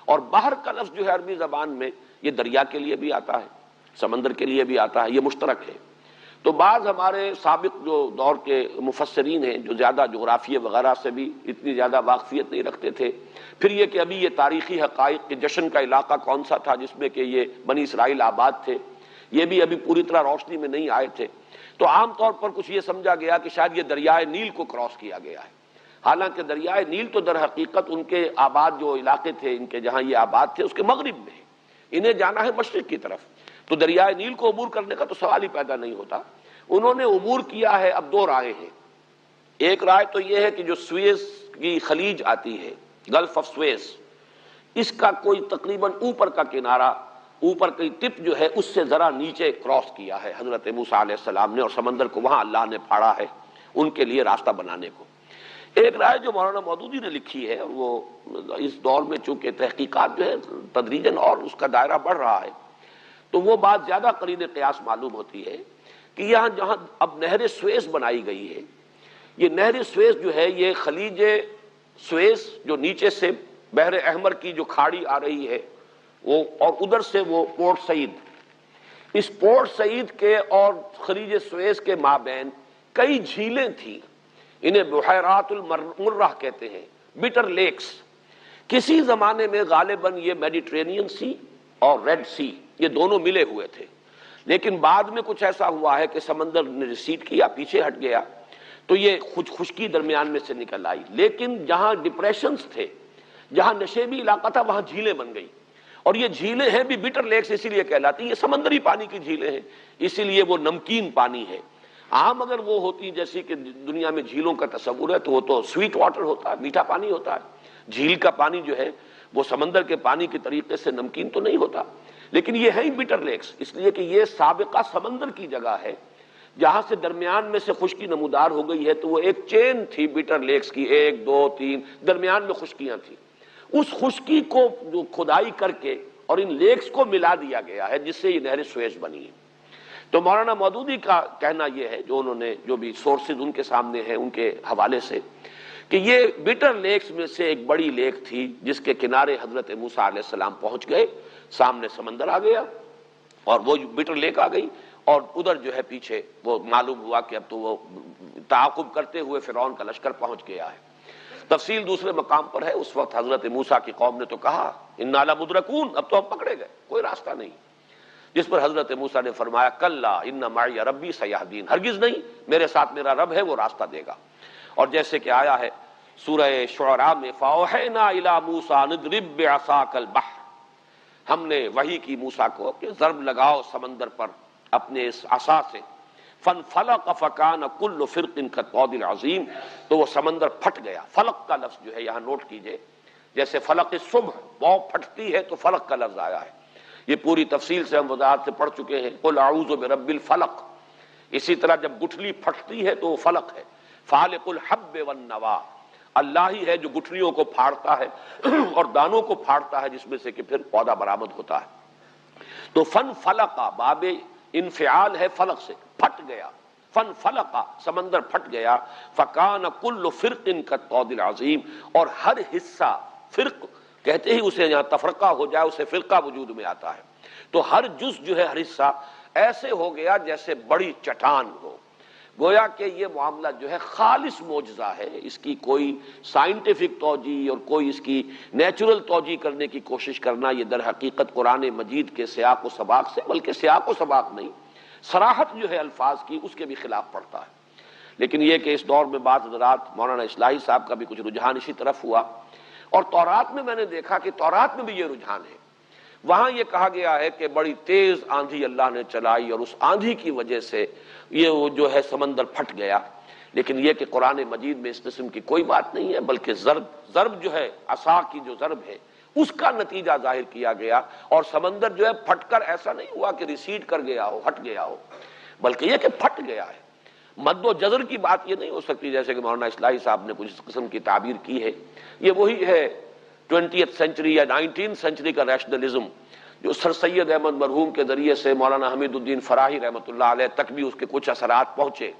اور بحر کا لفظ جو ہے عربی زبان میں یہ دریا کے لیے بھی آتا ہے، سمندر کے لیے بھی آتا ہے، یہ مشترک ہے۔ تو بعض ہمارے سابق جو دور کے مفسرین ہیں جو زیادہ جغرافیے وغیرہ سے بھی اتنی زیادہ واقفیت نہیں رکھتے تھے، پھر یہ کہ ابھی یہ تاریخی حقائق کے جشن کا علاقہ کون سا تھا جس میں کہ یہ بنی اسرائیل آباد تھے، یہ بھی ابھی پوری طرح روشنی میں نہیں آئے تھے، تو عام طور پر کچھ یہ سمجھا گیا کہ شاید یہ دریائے نیل کو کراس کیا گیا ہے، حالانکہ دریائے نیل تو در حقیقت ان کے آباد جو علاقے تھے، ان کے جہاں یہ آباد تھے اس کے مغرب میں ہے، انہیں جانا ہے مشرق کی طرف، تو دریائے نیل کو عبور کرنے کا تو سوال ہی پیدا نہیں ہوتا۔ انہوں نے عبور کیا ہے۔ اب 2 رائے ہیں، ایک رائے تو یہ ہے کہ جو سویز کی خلیج آتی ہے، گلف آف سویز، اس کا کوئی تقریباً اوپر کا کنارہ، اوپر کی ٹپ جو ہے اس سے ذرا نیچے کراس کیا ہے حضرت موسیٰ علیہ السلام نے، اور سمندر کو وہاں اللہ نے پھاڑا ہے ان کے لیے راستہ بنانے کو۔ ایک رائے جو مولانا مودودی نے لکھی ہے، اور وہ اس دور میں چونکہ تحقیقات جو ہے تدریجاً اور اس کا دائرہ بڑھ رہا ہے، تو وہ بات زیادہ قرین قیاس معلوم ہوتی ہے کہ یہاں جہاں اب نہر سویز بنائی گئی ہے، یہ نہر سویز جو ہے یہ خلیج سویز جو نیچے سے بحر احمر کی جو کھاڑی آ رہی ہے وہ، اور ادھر سے وہ پورٹ سعید، اس پورٹ سعید کے اور خلیج سویز کے مابین کئی جھیلیں تھیں، انہیں بحیرات المرہ کہتے ہیں، بٹر لیکس۔ کسی زمانے میں غالباً یہ میڈیٹرینین سی اور ریڈ سی یہ دونوں ملے ہوئے تھے، لیکن بعد میں کچھ ایسا ہوا ہے کہ سمندر نے ریسیڈ کیا، پیچھے ہٹ گیا، تو یہ خشکی درمیان میں سے نکل آئی، لیکن جہاں ڈپریشنز تھے، جہاں نشیبی علاقہ تھا، وہاں جھیلیں بن گئی، اور یہ جھیلیں ہیں بھی بٹر لیکس اسی لیے کہلاتی ہیں، یہ سمندری پانی کی جھیلیں ہیں، اسی لیے وہ نمکین پانی ہے۔ عام اگر وہ ہوتی جیسی کہ دنیا میں جھیلوں کا تصور ہے تو وہ تو سویٹ واٹر ہوتا ہے، میٹھا پانی ہوتا ہے، جھیل کا پانی جو ہے وہ سمندر کے پانی کے طریقے سے نمکین تو نہیں ہوتا، لیکن یہ ہے ہی بٹر لیکس، اس لیے کہ یہ سابقہ سمندر کی جگہ ہے جہاں سے درمیان میں سے خشکی نمودار ہو گئی ہے، تو وہ ایک چین تھی بٹر لیکس کی، 1 2 3 درمیان میں خشکیاں تھیں، اس خشکی کو جو کھدائی کر کے اور ان لیکس کو ملا دیا گیا ہے جس سے یہ نہر سویز بنی ہے۔ تو مولانا مودودی کا کہنا یہ ہے، جو انہوں نے جو بھی سورسز ان کے سامنے ہیں ان کے حوالے سے، کہ یہ بٹر لیکس میں سے ایک بڑی لیک تھی جس کے کنارے حضرت موسیٰ علیہ السلام پہنچ گئے، سامنے سمندر آ گیا اور وہ بٹر لیک آ گئی، اور ادھر جو ہے پیچھے وہ معلوم ہوا کہ اب تو وہ تعاقب کرتے ہوئے فرعون کا لشکر پہنچ گیا ہے۔ تفصیل دوسرے مقام پر ہے۔ اس وقت حضرت موسیٰ کی قوم نے تو کہا انا لمدرکون، اب تو ہم پکڑے گئے، کوئی راستہ نہیں، جس پر حضرت موسیٰ نے فرمایا کلا ان معی ربی سیہدین، ہرگز نہیں، میرے ساتھ میرا رب ہے، وہ راستہ دے گا۔ اور جیسے کہ آیا ہے سورہ شعراء میں فاوحینا الی موسیٰ ان اضرب بعصاک البحر، ہم نے وحی کی موسیٰ کو کہ ضرب لگاؤ سمندر پر اپنے اس عصا سے، فانفلق فکان کل فرق کالطود العظیم، تو وہ سمندر پھٹ گیا۔ فلق کا لفظ جو ہے یہاں نوٹ کیجئے، جیسے فلق الصبح وہ پھٹتی ہے تو فلق کا لفظ آیا ہے، یہ پوری تفصیل سے ہم وضاحت سے پڑھ چکے ہیں، قل اعوذ برب الفلق۔ اسی طرح جب گٹھلی پھٹتی ہے تو وہ فلق ہے، فالق الحب والنوا، اللہ ہی ہے جو گٹھلیوں کو پھاڑتا ہے اور دانوں کو پھاڑتا ہے جس میں سے کہ پھر پودا برآمد ہوتا ہے۔ تو فن فلقا باب انفعال ہے فلق سے، پھٹ گیا، فن فلقا سمندر پھٹ گیا، فکان کل فرق کالطود العظیم، اور ہر حصہ، فرق کہتے ہی اسے یہاں تفرقہ ہو جائے اسے فرقہ وجود میں آتا ہے، تو ہر جز جو ہے ہر حصہ ایسے ہو گیا جیسے بڑی چٹان ہو۔ گویا کہ یہ معاملہ جو ہے خالص معجزہ ہے، اس کی کوئی سائنٹیفک توجیہ اور کوئی اس کی نیچرل توجیہ کرنے کی کوشش کرنا یہ در حقیقت قرآن مجید کے سیاق و سباق سے، بلکہ سیاق و سباق نہیں، صراحت جو ہے الفاظ کی اس کے بھی خلاف پڑتا ہے۔ لیکن یہ کہ اس دور میں بعض حضرات، مولانا اصلاحی صاحب کا بھی کچھ رجحان اسی طرف ہوا، اور تورات میں نے دیکھا کہ تورات میں بھی یہ رجحان ہے۔ وہاں یہ کہا گیا ہے کہ بڑی تیز آندھی اللہ نے چلائی اور اس آندھی کی وجہ سے یہ وہ جو ہے سمندر پھٹ گیا، لیکن یہ کہ قرآن مجید میں اس قسم کی کوئی بات نہیں ہے، بلکہ ضرب جو ہے عصا کی جو ضرب ہے اس کا نتیجہ ظاہر کیا گیا، اور سمندر جو ہے پھٹ کر ایسا نہیں ہوا کہ ریسیڈ کر گیا ہو، ہٹ گیا ہو، بلکہ یہ کہ پھٹ گیا ہے۔ مد و جزر کی بات یہ نہیں ہو سکتی جیسے کہ مولانا اصلاحی صاحب نے کچھ اس قسم کی تعبیر کی ہے، یہ وہی ہے 20th سینچری یا 19th سینچری کا ریشنلزم جو سر سید احمد مرحوم کے ذریعے سے مولانا حمید الدین فراہی رحمۃ اللہ علیہ تک بھی اس کے کچھ اثرات پہنچے،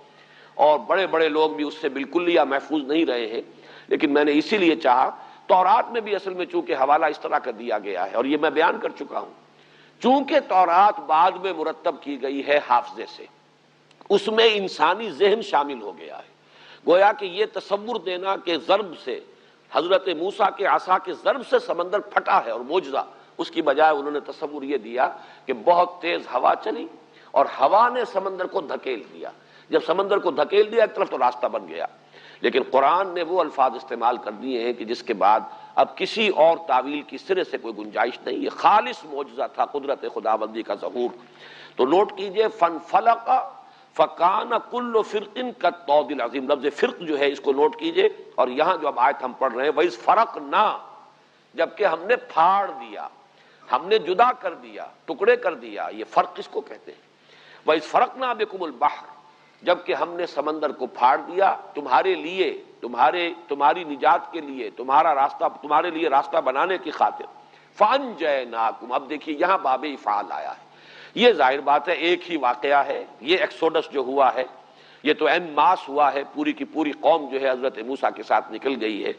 اور بڑے بڑے لوگ بھی اس سے بالکل یا محفوظ نہیں رہے ہیں، لیکن میں نے اسی لیے چاہا، تورات میں بھی اصل میں چونکہ حوالہ اس طرح کا دیا گیا ہے، اور یہ میں بیان کر چکا ہوں، چونکہ تورات بعد میں مرتب کی گئی ہے حافظے سے، اس میں انسانی ذہن شامل ہو گیا ہے۔ گویا کہ یہ تصور دینا کہ ضرب سے، حضرت موسیٰ کے عصا کے ضرب سے سمندر پھٹا ہے اور معجزہ، اس کی بجائے انہوں نے تصور یہ دیا کہ بہت تیز ہوا چلی اور ہوا نے سمندر کو دھکیل دیا، جب سمندر کو دھکیل دیا ایک طرف تو راستہ بن گیا۔ لیکن قرآن نے وہ الفاظ استعمال کر دیے ہیں کہ جس کے بعد اب کسی اور تعویل کی سرے سے کوئی گنجائش نہیں، یہ خالص معجزہ تھا، قدرت خداوندی کا ظہور۔ تو نوٹ کیجئے فانفلق فکان کل فرق کالطود العظیم، لفظ فرق جو ہے اس کو نوٹ کیجئے، اور یہاں جو اب آیت ہم پڑھ رہے ہیں وَإِذْ فَرَقْنَا، جبکہ ہم نے پھاڑ دیا، ہم نے جدا کر دیا، ٹکڑے کر دیا، یہ فرق اس کو کہتے ہیں۔ وَإِذْ فَرَقْنَا بِكُمُ الْبَحْرَ، جبکہ ہم نے سمندر کو پھاڑ دیا تمہارے لیے، تمہاری نجات کے لیے، تمہارے لیے راستہ بنانے کی خاطر، فَأَنْجَيْنَاكُمْ، اب دیکھیے یہاں باب افعال آیا ہے، یہ ظاہر بات ہے ایک ہی واقعہ ہے، یہ ایکسوڈس جو ہوا ہے یہ تو این ماس ہوا ہے، پوری کی پوری قوم جو ہے حضرت موسیٰ کے ساتھ نکل گئی ہے۔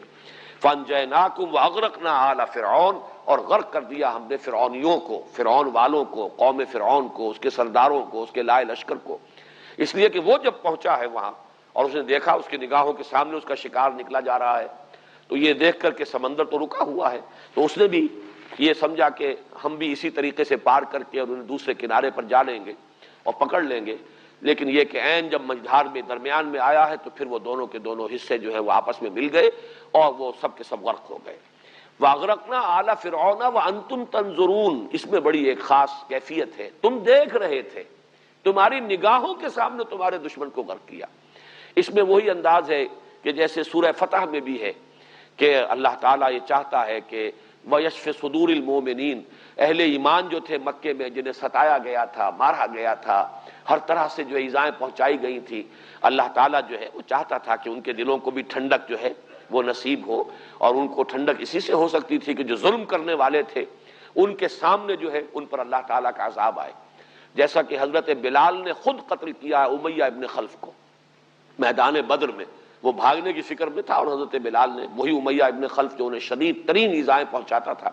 فَأَنْجَيْنَاكُمْ وَأَغْرَقْنَا آلَ فِرْعَوْنَ، اور غرق کر دیا ہم نے فرعونیوں کو، فرعون والوں کو، قوم فرعون کو، اس کے سرداروں کو، اس کے لائے لشکر کو، اس لیے کہ وہ جب پہنچا ہے وہاں اور اس نے دیکھا اس کی نگاہوں کے سامنے اس کا شکار نکلا جا رہا ہے، تو یہ دیکھ کر کہ سمندر تو رکا ہوا ہے، تو اس نے بھی یہ سمجھا کہ ہم بھی اسی طریقے سے پار کر کے اور انہیں دوسرے کنارے پر جا لیں گے اور پکڑ لیں گے، لیکن یہ کہ عین جب مجھار میں درمیان میں آیا ہے تو پھر وہ دونوں کے دونوں حصے جو ہے وہ آپس میں مل گئے اور وہ سب کے سب غرق ہو گئے۔ وَأَغْرَقْنَا آلَ فِرْعَوْنَ وَأَنْتُمْ تَنظُرُونَ، اس میں بڑی ایک خاص کیفیت ہے، تم دیکھ رہے تھے، تمہاری نگاہوں کے سامنے تمہارے دشمن کو غرق کیا۔ اس میں وہی انداز ہے کہ جیسے سورہ فتح میں بھی ہے کہ اللہ تعالیٰ یہ چاہتا ہے کہ وَيَشْفِ صُدُورِ الْمُؤْمِنِينَ، اہل ایمان جو تھے مکے میں جنہیں ستایا گیا تھا، مارا گیا تھا، ہر طرح سے جو ایذائیں پہنچائی گئی تھی، اللہ تعالیٰ جو ہے وہ چاہتا تھا کہ ان کے دلوں کو بھی ٹھنڈک جو ہے وہ نصیب ہو، اور ان کو ٹھنڈک اسی سے ہو سکتی تھی کہ جو ظلم کرنے والے تھے ان کے سامنے جو ہے ان پر اللہ تعالیٰ کا عذاب آئے، جیسا کہ حضرت بلال نے خود قتل کیا امیہ ابن خلف کو میدان بدر میں، وہ بھاگنے کی فکر میں تھا اور حضرت بلال نے، وہی امیہ ابن خلف جو انہیں شدید ترین ایذائیں پہنچاتا تھا،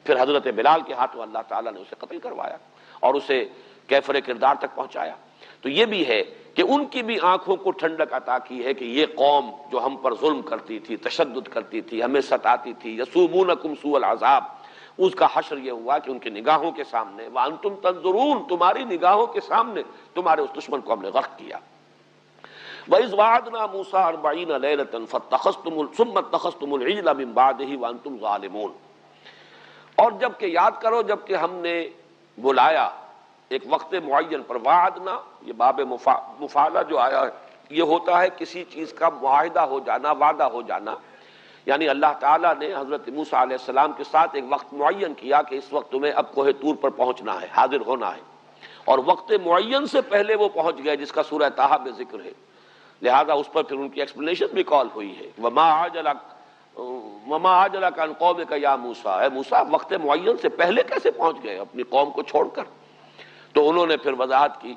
پھر حضرت بلال کے ہاتھوں اللہ تعالیٰ نے اسے قتل کروایا اور اسے کیفر کردار تک پہنچایا۔ تو یہ بھی ہے کہ ان کی بھی آنکھوں کو ٹھنڈک عطا کی ہے کہ یہ قوم جو ہم پر ظلم کرتی تھی، تشدد کرتی تھی، ہمیں ستاتی تھی، یسومونکم سوء العذاب، اس کا حشر یہ ہوا کہ ان کی نگاہوں کے سامنے وانتم تنظرون، تمہاری نگاہوں کے سامنے تمہارے اس دشمن کو ہم نے غرق کیا۔ وَإِذْ وَعَدْنَا مُوسَىٰ 40 لَيْلَةً ثُمَّ اتَّخَذْتُمُ الْعِجْلَ مِن بَعْدِهِ وَأَنتُمْ ظَالِمُونَ، اور جب کہ یاد کرو جب کہ ہم نے بلایا ایک وقت معین پر، وعدنا یہ باب مفعلہ جو آیا ہے یہ ہوتا ہے کسی چیز کا معاہدہ ہو جانا، وعدہ ہو جانا، یعنی اللہ تعالیٰ نے حضرت موسیٰ علیہ السلام کے ساتھ ایک وقت معین کیا کہ اس وقت تمہیں اب کوہ طور پر پہنچنا ہے، حاضر ہونا ہے، اور وقت معین سے پہلے وہ پہنچ گئے جس کا سورہ طٰہٰ میں ذکر ہے، لہذا اس پر پھر ان کی ایکسپلینیشن بھی کال ہوئی ہے، وَمَا عَجَلَكَ عَنْ قَوْمِكَ يَا مُوسَىٰ، اے موسیٰ وقت معین سے پہلے کیسے پہنچ گئے اپنی قوم کو چھوڑ کر؟ تو انہوں نے پھر وضاحت کی،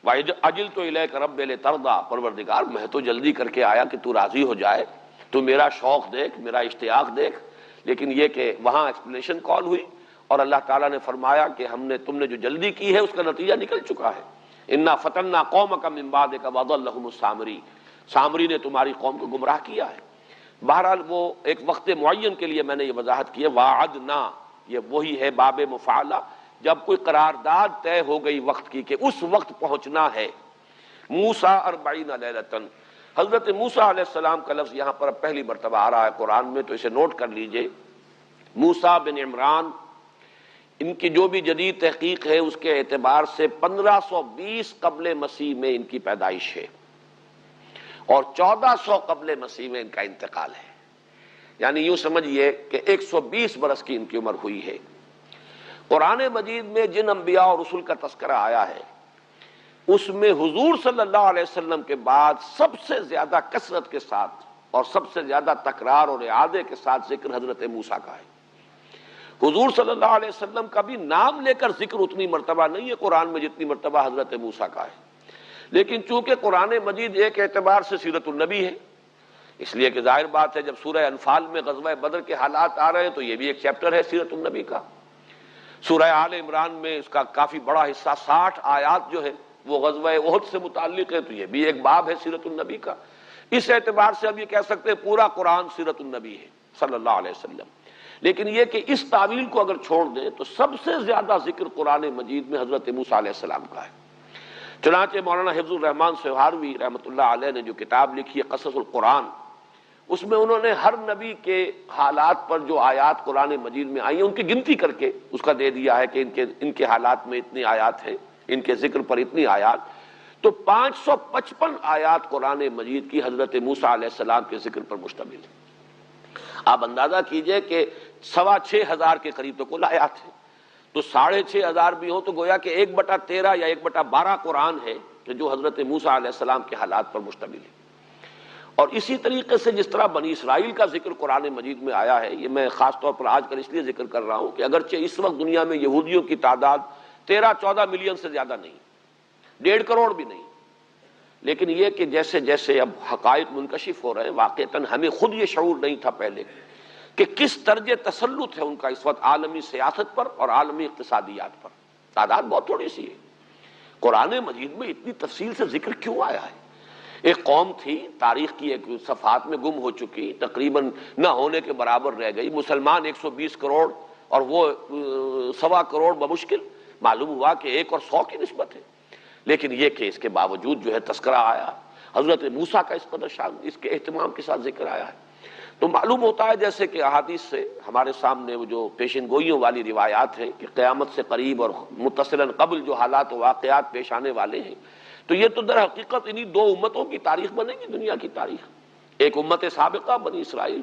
وَعَجِلْتُ إِلَيْكَ رَبِّ لِتَرْضَىٰ، پروردگار میں تو جلدی کر کے آیا کہ تو راضی ہو جائے، تو میرا شوق دیکھ، میرا اشتیاق دیکھ۔ لیکن یہ کہ وہاں ایکسپلینیشن کال ہوئی اور اللہ تعالیٰ نے فرمایا کہ تم نے جو جلدی کی ہے اس کا نتیجہ نکل چکا ہے، اِنَّا فَتَنَّا قَوْمَكَ مِن بَعْدِكَ وَأَضَلَّهُمُ السَّامِرِي، سامری نے تمہاری قوم کو گمراہ کیا ہے۔ بہرحال وہ ایک وقت معین کے لیے میں نے یہ وضاحت کی ہے، وعدنا یہ وہی ہے باب مفعلہ، جب کوئی قرارداد طے ہو گئی وقت کی کہ اس وقت پہنچنا ہے۔ موسیٰ 40 لیلۃ، حضرت موسیٰ علیہ السلام کا لفظ یہاں پر اب پہلی مرتبہ آ رہا ہے قرآن میں، تو اسے نوٹ کر لیجئے۔ موسیٰ بن عمران، ان کی جو بھی جدید تحقیق ہے اس کے اعتبار سے 1520 قبل مسیح میں ان کی پیدائش ہے، اور 1400 قبل مسیح میں ان کا انتقال ہے، یعنی یوں سمجھئے کہ 120 برس کی ان کی عمر ہوئی ہے۔ قرآن مجید میں جن انبیاء اور رسول کا تذکرہ آیا ہے اس میں حضور صلی اللہ علیہ وسلم کے بعد سب سے زیادہ کثرت کے ساتھ اور سب سے زیادہ تکرار اور اعادے کے ساتھ ذکر حضرت موسیٰ کا ہے۔ حضور صلی اللہ علیہ وسلم کا بھی نام لے کر ذکر اتنی مرتبہ نہیں ہے قرآن میں جتنی مرتبہ حضرت موسیٰ کا ہے، لیکن چونکہ قرآن مجید ایک اعتبار سے سیرت النبی ہے، اس لیے کہ ظاہر بات ہے جب سورہ انفال میں غزوہ بدر کے حالات آ رہے ہیں تو یہ بھی ایک چیپٹر ہے سیرت النبی کا۔ سورہ آل عمران میں اس کا کافی بڑا حصہ 60 آیات جو ہے وہ غزوہ احد سے متعلق ہے، تو یہ بھی ایک باب ہے سیرت النبی کا۔ اس اعتبار سے اب یہ کہہ سکتے ہیں پورا قرآن سیرت النبی ہے صلی اللہ علیہ وسلم، لیکن یہ کہ اس تعویل کو اگر چھوڑ دیں تو سب سے زیادہ ذکر قرآن مجید میں حضرت موسیٰ علیہ السلام کا ہے۔ چنانچہ مولانا حفظ الرحمان سہاروی رحمۃ اللہ علیہ نے جو کتاب لکھی ہے قصص القرآن، اس میں انہوں نے ہر نبی کے حالات پر جو آیات قرآن مجید میں آئی ہیں ان کی گنتی کر کے اس کا دے دیا ہے کہ ان کے حالات میں اتنی آیات ہیں، ان کے ذکر پر اتنی آیات، تو 555 آیات قرآن مجید کی حضرت موسیٰ علیہ السلام کے ذکر پر مشتمل ہے۔ آپ اندازہ کیجئے کہ 6,500 کے قریب تو کل آیات ہیں، تو 6,500 بھی ہوں تو گویا کہ 1/13 یا 1/12 قرآن ہے کہ جو حضرت موسیٰ علیہ السلام کے حالات پر مشتمل ہے۔ اور اسی طریقے سے جس طرح بنی اسرائیل کا ذکر قرآن مجید میں آیا ہے، یہ میں خاص طور پر آج کل اس لیے ذکر کر رہا ہوں کہ اگرچہ اس وقت دنیا میں یہودیوں کی تعداد 13-14 ملین سے زیادہ نہیں، 1.5 کروڑ بھی نہیں، لیکن یہ کہ جیسے جیسے اب حقائق منکشف ہو رہے ہیں، واقعتاً ہمیں خود یہ شعور نہیں تھا پہلے کہ کس طرز تسلط ہے ان کا اس وقت عالمی سیاست پر اور عالمی اقتصادیات پر۔ تعداد بہت تھوڑی سی ہے، قرآن مجید میں اتنی تفصیل سے ذکر کیوں آیا ہے؟ ایک قوم تھی، تاریخ کی ایک صفحات میں گم ہو چکی، تقریباً نہ ہونے کے برابر رہ گئی، مسلمان 120 کروڑ اور وہ 1.25 کروڑ بمشکل، معلوم ہوا کہ 1 اور 100 کی نسبت ہے، لیکن یہ کہ اس کے باوجود جو ہے تذکرہ آیا، حضرت موسیٰ کا اس قدر شان اس کے اہتمام کے ساتھ ذکر آیا ہے، تو معلوم ہوتا ہے جیسے کہ احادیث سے ہمارے سامنے وہ جو پیشن گوئیوں والی روایات ہیں کہ قیامت سے قریب اور متصلاً قبل جو حالات و واقعات پیش آنے والے ہیں، تو یہ تو در حقیقت انہی 2 امتوں کی تاریخ بنے گی، دنیا کی تاریخ۔ ایک امت سابقہ بنی اسرائیل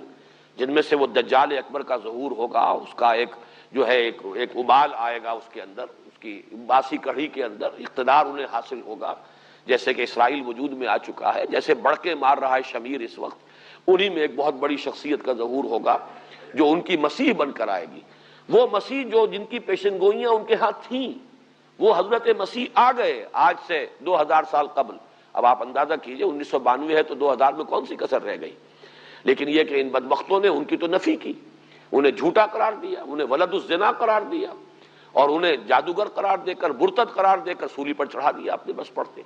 جن میں سے وہ دجال اکبر کا ظہور ہوگا، اس کا ایک جو ہے ایک ابال آئے گا، اس کے اندر اس کی باسی کڑھی کے اندر اقتدار انہیں حاصل ہوگا، جیسے کہ اسرائیل وجود میں آ چکا ہے، جیسے بڑکے مار رہا ہے شمیر اس وقت، انہی میں ایک بہت بڑی شخصیت کا ظہور ہوگا جو ان کی مسیح بن کر آئے گی۔ وہ مسیح جو جن کی پیشن گوئیاں ان کے ہاں تھیں، وہ حضرت مسیح آ گئے آج سے 2000 سال قبل۔ اب آپ اندازہ کیجئے 1992 ہے تو 2000 میں کون سی کسر رہ گئی؟ لیکن یہ کہ ان بدبختوں نے ان کی تو نفی کی، انہیں جھوٹا قرار دیا، انہیں ولد الزنا قرار دیا، اور انہیں جادوگر قرار دے کر، مرتد قرار دے کر سولی پر چڑھا دیا آپ نے بس پڑھتے.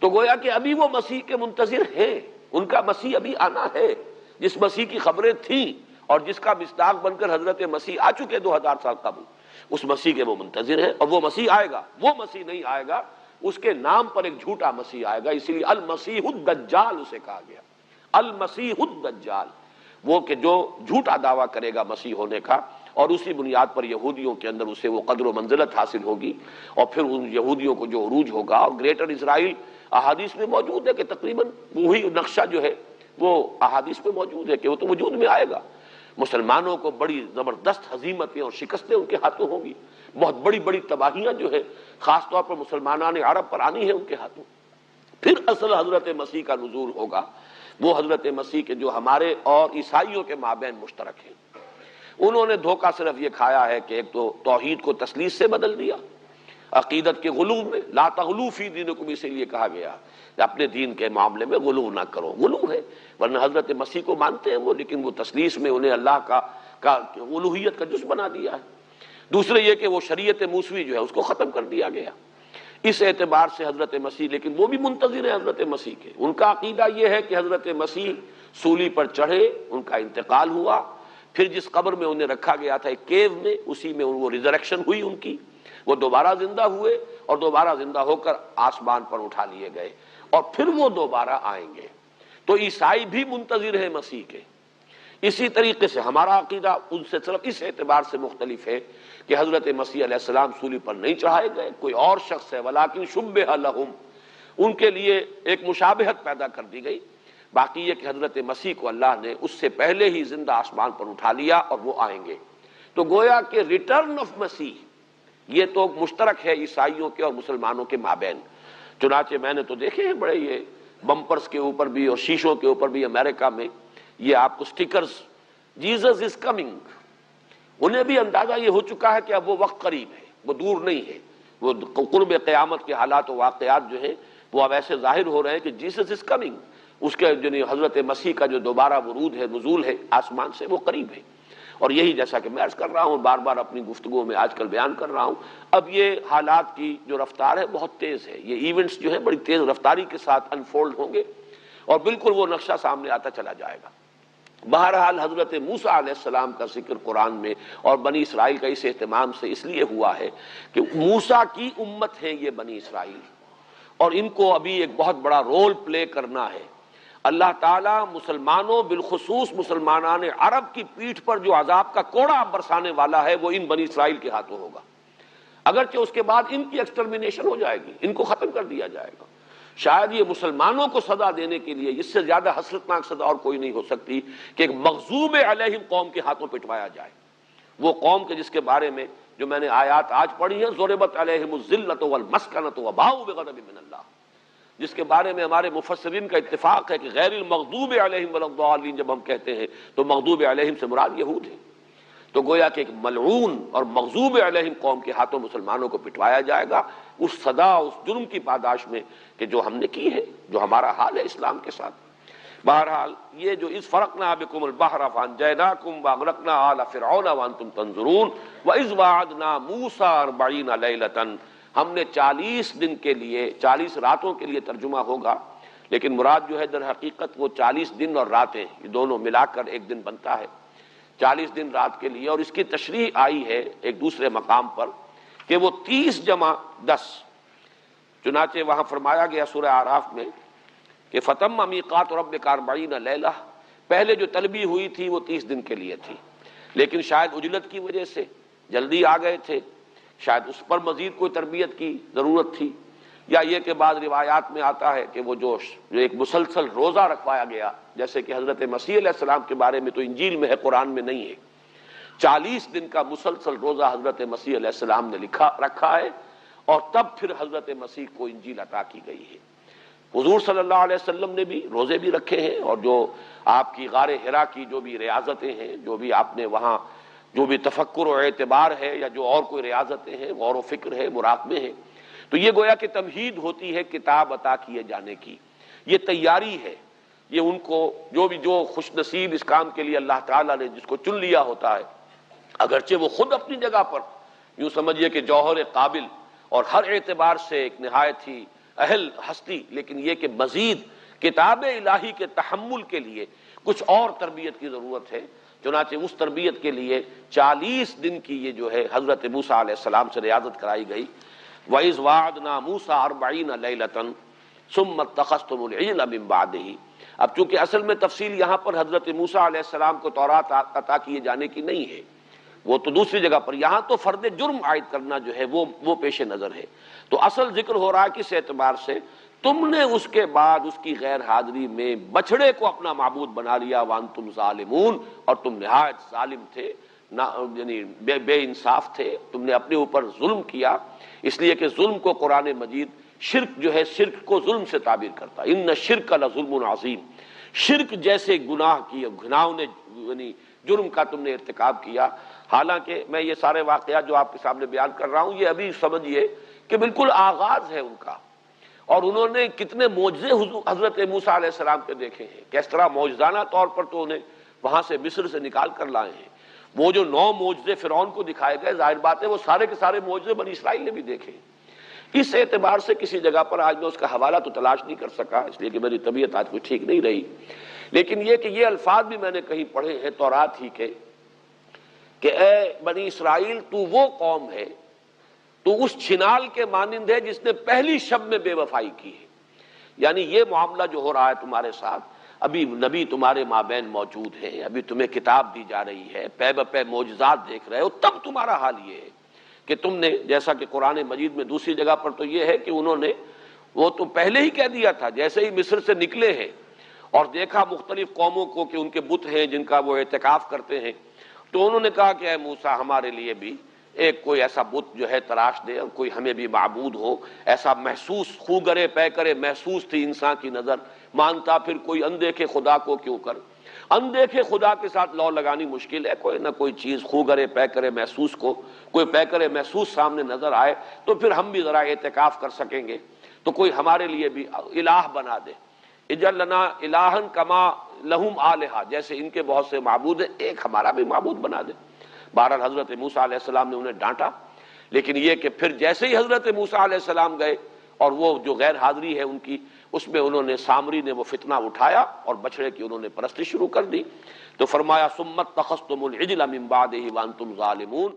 تو گویا کہ ابھی وہ مسیح کے منتظر ہیں، ان کا مسیح ابھی آنا ہے، جس مسیح کی خبریں تھیں اور جس کا مصداق بن کر حضرت مسیح آ چکے 2000 سال قبل، اس مسیح کے وہ منتظر ہیں. اور وہ مسیح آئے گا، وہ مسیح نہیں آئے گا، اس کے نام پر ایک جھوٹا مسیح آئے گا، اسی لیے المسیح الدجال اسے کہا گیا. المسیح الدجال، وہ کہ جو جھوٹا دعویٰ کرے گا مسیح ہونے کا، اور اسی بنیاد پر یہودیوں کے اندر اسے وہ قدر و منزلت حاصل ہوگی، اور پھر ان یہودیوں کو جو عروج ہوگا. اور گریٹر اسرائیل احادیث میں موجود ہے کہ تقریباً وہی نقشہ جو ہے وہ احادیث میں موجود ہے کہ وہ تو وجود میں آئے گا. مسلمانوں کو بڑی زبردست ہزیمتیں اور شکستیں ان کے ہاتھوں ہوں گی، بہت بڑی بڑی تباہیاں جو ہے خاص طور پر مسلمانان عرب پر آنی ہے ان کے ہاتھوں. پھر اصل حضرت مسیح کا نزول ہوگا، وہ حضرت مسیح کے جو ہمارے اور عیسائیوں کے مابین مشترک ہیں. انہوں نے دھوکہ صرف یہ کھایا ہے کہ ایک تو توحید کو تثلیث سے بدل دیا، عقیدت کے غلو میں، لا تغلو فی دینکم اسی لیے کہا گیا کہ اپنے دین کے معاملے میں غلو نہ کرو. غلو ہے، ورنہ حضرت مسیح کو مانتے ہیں وہ، لیکن وہ تثلیث میں انہیں اللہ کا الوہیت کا جز بنا دیا ہے. دوسرے یہ کہ وہ شریعت موسوی جو ہے اس کو ختم کر دیا گیا. اس اعتبار سے حضرت مسیح، لیکن وہ بھی منتظر ہیں حضرت مسیح کے. ان کا عقیدہ یہ ہے کہ حضرت مسیح سولی پر چڑھے، ان کا انتقال ہوا، پھر جس قبر میں انہیں رکھا گیا تھا ایک کیو میں، اسی میں وہ ریزریکشن ہوئی ان کی، وہ دوبارہ زندہ ہوئے اور دوبارہ زندہ ہو کر آسمان پر اٹھا لیے گئے، اور پھر وہ دوبارہ آئیں گے. تو عیسائی بھی منتظر ہیں مسیح کے. اسی طریقے سے ہمارا عقیدہ ان سے صرف اس اعتبار سے مختلف ہے کہ حضرت مسیح علیہ السلام سولی پر نہیں چڑھائے گئے، کوئی اور شخص ہے، ولیکن شبہ لہم، ان کے لیے ایک مشابہت پیدا کر دی گئی. باقی یہ کہ حضرت مسیح کو اللہ نے اس سے پہلے ہی زندہ آسمان پر اٹھا لیا اور وہ آئیں گے. تو گویا کہ ریٹرن آف مسیح یہ تو مشترک ہے عیسائیوں کے اور مسلمانوں کے مابین. چنانچہ میں نے تو دیکھے ہیں بڑے یہ بمپرز کے اوپر بھی اور شیشوں کے اوپر بھی امریکہ میں یہ آپ کو سٹیکرز، جیزس از کمنگ. انہیں بھی اندازہ یہ ہو چکا ہے کہ اب وہ وقت قریب ہے، وہ دور نہیں ہے. وہ قرب قیامت کے حالات و واقعات جو ہیں وہ اب ایسے ظاہر ہو رہے ہیں کہ جیسس از کمنگ، اس کے جو حضرت مسیح کا جو دوبارہ ورود ہے، نزول ہے آسمان سے، وہ قریب ہے. اور یہی جیسا کہ میں عرض کر رہا ہوں، بار بار اپنی گفتگو میں آج کل بیان کر رہا ہوں، اب یہ حالات کی جو رفتار ہے بہت تیز ہے. یہ ایونٹس جو ہیں بڑی تیز رفتاری کے ساتھ انفولڈ ہوں گے اور بالکل وہ نقشہ سامنے آتا چلا جائے گا. بہرحال حضرت موسیٰ علیہ السلام کا ذکر قرآن میں اور بنی اسرائیل کا اس اہتمام سے اس لیے ہوا ہے کہ موسیٰ کی امت ہے یہ بنی اسرائیل، اور ان کو ابھی ایک بہت بڑا رول پلے کرنا ہے. اللہ تعالیٰ مسلمانوں، بالخصوص مسلمانان عرب کی پیٹھ پر جو عذاب کا کوڑا برسانے والا ہے وہ ان بنی اسرائیل کے ہاتھوں ہوگا. اگرچہ اس کے بعد ان کی ایکسٹرمینیشن ہو جائے گی، ان کو ختم کر دیا جائے گا. شاید یہ مسلمانوں کو سزا دینے کے لیے اس سے زیادہ حسرتناک سزا اور کوئی نہیں ہو سکتی کہ ایک مغضوب علیہم قوم کے ہاتھوں پٹوایا جائے. وہ قوم کے جس کے بارے میں جو میں نے آیات آج پڑھی ہیں، ضربت علیہم الذلۃ والمسکنۃ وباؤوا بغضب من اللہ، جس کے بارے میں ہمارے مفسرین کا اتفاق ہے کہ غیر المغضوب علیہم ولا الضالین جب ہم کہتے ہیں تو مغضوب علیہم سے مراد یہود ہے. تو گویا کہ ایک ملعون اور مغضوب علیہم قوم کے ہاتھوں مسلمانوں کو پٹوایا جائے گا اس سزا، اس جرم کی پاداش میں کہ جو ہم نے کی ہے، جو ہمارا حال ہے اسلام کے ساتھ. بہرحال یہ جو اذ فرقنا بکم البحر فانجیناکم واغرقنا آل فرعون وانتم تنظرون واذ وعدنا موسیٰ 40 لیلۃ، ہم نے 40 دن کے لیے، 40 راتوں کے لیے ترجمہ ہوگا، لیکن مراد جو ہے در حقیقت وہ 40 دن اور راتیں، یہ دونوں ملا کر ایک دن بنتا ہے. 40 دن رات کے لیے، اور اس کی تشریح آئی ہے ایک دوسرے مقام پر کہ وہ 30 جمع 10. چنانچہ وہاں فرمایا گیا سورہ اعراف میں کہ فتم میقات ربک 40 لیلہ، پہلے جو طلبی ہوئی تھی وہ 30 دن کے لیے تھی، لیکن شاید عجلت کی وجہ سے جلدی آ گئے تھے، شاید اس پر مزید کوئی تربیت کی ضرورت تھی، یا یہ کہ بعض روایات میں آتا ہے کہ وہ جو ایک مسلسل روزہ رکھوایا گیا، جیسے کہ حضرت مسیح علیہ السلام کے بارے میں تو انجیل میں ہے، قرآن میں نہیں ہے. 40 دن کا مسلسل روزہ حضرت مسیح علیہ السلام نے رکھا ہے، اور تب پھر حضرت مسیح کو انجیل عطا کی گئی ہے. حضور صلی اللہ علیہ وسلم نے بھی روزے بھی رکھے ہیں، اور جو آپ کی غار حرا کی جو بھی ریاضتیں ہیں، جو بھی آپ نے وہاں جو بھی تفکر و اعتبار ہے، یا جو اور کوئی ریاضتیں ہیں، غور و فکر ہے، مراقبے ہیں، تو یہ گویا کہ تمہید ہوتی ہے کتاب عطا کیے جانے کی. یہ تیاری ہے، یہ ان کو جو خوش نصیب اس کام کے لیے اللہ تعالیٰ نے جس کو چن لیا ہوتا ہے، اگرچہ وہ خود اپنی جگہ پر یوں سمجھیے کہ جوہر قابل اور ہر اعتبار سے ایک نہایت ہی اہل ہستی، لیکن یہ کہ مزید کتاب الہی کے تحمل کے لیے کچھ اور تربیت کی ضرورت ہے۔ چنانچہ اس تربیت کے لیے 40 دن کی یہ جو ہے حضرت موسیٰ علیہ السلام سے ریاضت کرائی گئی۔ وَإِذْ وَعَدْنَا مُوسَىٰ 40 لَيْلَةً ثُمَّ اتَّخَذْتُمُ الْعِجْلَ مِن بَعْدِهِ۔ اب چونکہ اصل میں تفصیل یہاں پر حضرت موسیٰ علیہ السلام کو تورات عطا کیے جانے کی نہیں ہے، وہ تو دوسری جگہ پر، یہاں تو فرد جرم عائد کرنا جو ہے وہ پیش نظر ہے۔ تو اصل ذکر ہو رہا ہے کس اعتبار سے، تم نے اس کے بعد اس کی غیر حاضری میں بچڑے کو اپنا معبود بنا لیا، وانتم ظالمون، اور تم نہایت ظالم تھے، یعنی بے انصاف تھے، تم نے اپنے اوپر ظلم کیا۔ اس لیے کہ ظلم کو قرآن مجید شرک جو ہے، شرک کو ظلم سے تعبیر کرتا ہے، ان الشرک لظلم عظیم، شرک جیسے گناہ کی گناہوں نے یعنی جرم کا تم نے ارتکاب کیا۔ حالانکہ میں یہ سارے واقعات جو آپ کے سامنے بیان کر رہا ہوں، یہ ابھی سمجھیے کہ بالکل آغاز ہے ان کا، اور انہوں نے کتنے معجزے حضرت موسیٰ علیہ السلام کے دیکھے ہیں، کس طرح معجزانہ طور پر تو انہیں وہاں سے مصر سے نکال کر لائے ہیں۔ وہ جو 9 معجزے فرعون کو دکھائے گئے، ظاہر بات ہے وہ سارے کے سارے معجزے بنی اسرائیل نے بھی دیکھے۔ اس اعتبار سے کسی جگہ پر آج میں اس کا حوالہ تو تلاش نہیں کر سکا، اس لیے کہ میری طبیعت آج کوئی ٹھیک نہیں رہی، لیکن یہ کہ یہ الفاظ بھی میں نے کہیں پڑھے ہیں تورات ہی کے، کہ اے بنی اسرائیل، تو وہ قوم ہے، تو اس چھنال کے مانند ہے جس نے پہلی شب میں بے وفائی کی ہے۔ یعنی یہ معاملہ جو ہو رہا ہے تمہارے ساتھ، ابھی نبی تمہارے مابین موجود ہیں، ابھی تمہیں کتاب دی جا رہی ہے، پے بپے معجزات دیکھ رہے ہو، تب تمہارا حال یہ ہے کہ تم نے، جیسا کہ قرآن مجید میں دوسری جگہ پر تو یہ ہے کہ انہوں نے وہ تو پہلے ہی کہہ دیا تھا، جیسے ہی مصر سے نکلے ہیں اور دیکھا مختلف قوموں کو کہ ان کے بت ہیں جن کا وہ اعتکاف کرتے ہیں، تو انہوں نے کہا کہ اے موسیٰ، ہمارے لیے بھی ایک کوئی ایسا بت جو ہے تراش دے، اور کوئی ہمیں بھی معبود ہو، ایسا محسوس، خو گرے پے کرے محسوس تھی انسان کی نظر، مانتا پھر کوئی اندیکھے خدا کو کیوں کر۔ اندیکھے خدا کے ساتھ لو لگانی مشکل ہے، کوئی نہ کوئی چیز خو گرے پے کرے محسوس کو، کوئی پے کرے محسوس سامنے نظر آئے تو پھر ہم بھی ذرا اعتکاف کر سکیں گے، تو کوئی ہمارے لیے بھی الہ بنا دے۔ اجعل لنا الہن کما لہم آلہہ، جیسے ان کے بہت سے معبود ہیں، ایک ہمارا بھی معبود بنا دے۔ بہرحال حضرت موسیٰ علیہ السلام نے انہیں ڈانٹا، لیکن یہ کہ پھر جیسے ہی حضرت موسیٰ علیہ السلام گئے اور وہ جو غیر حاضری ہے ان کی، اس میں انہوں نے، سامری نے وہ فتنہ اٹھایا اور بچڑے کی انہوں نے پرستی شروع کر دی۔ تو فرمایا ثم اتخذتم العجل من بعدہ وانتم ظالمون۔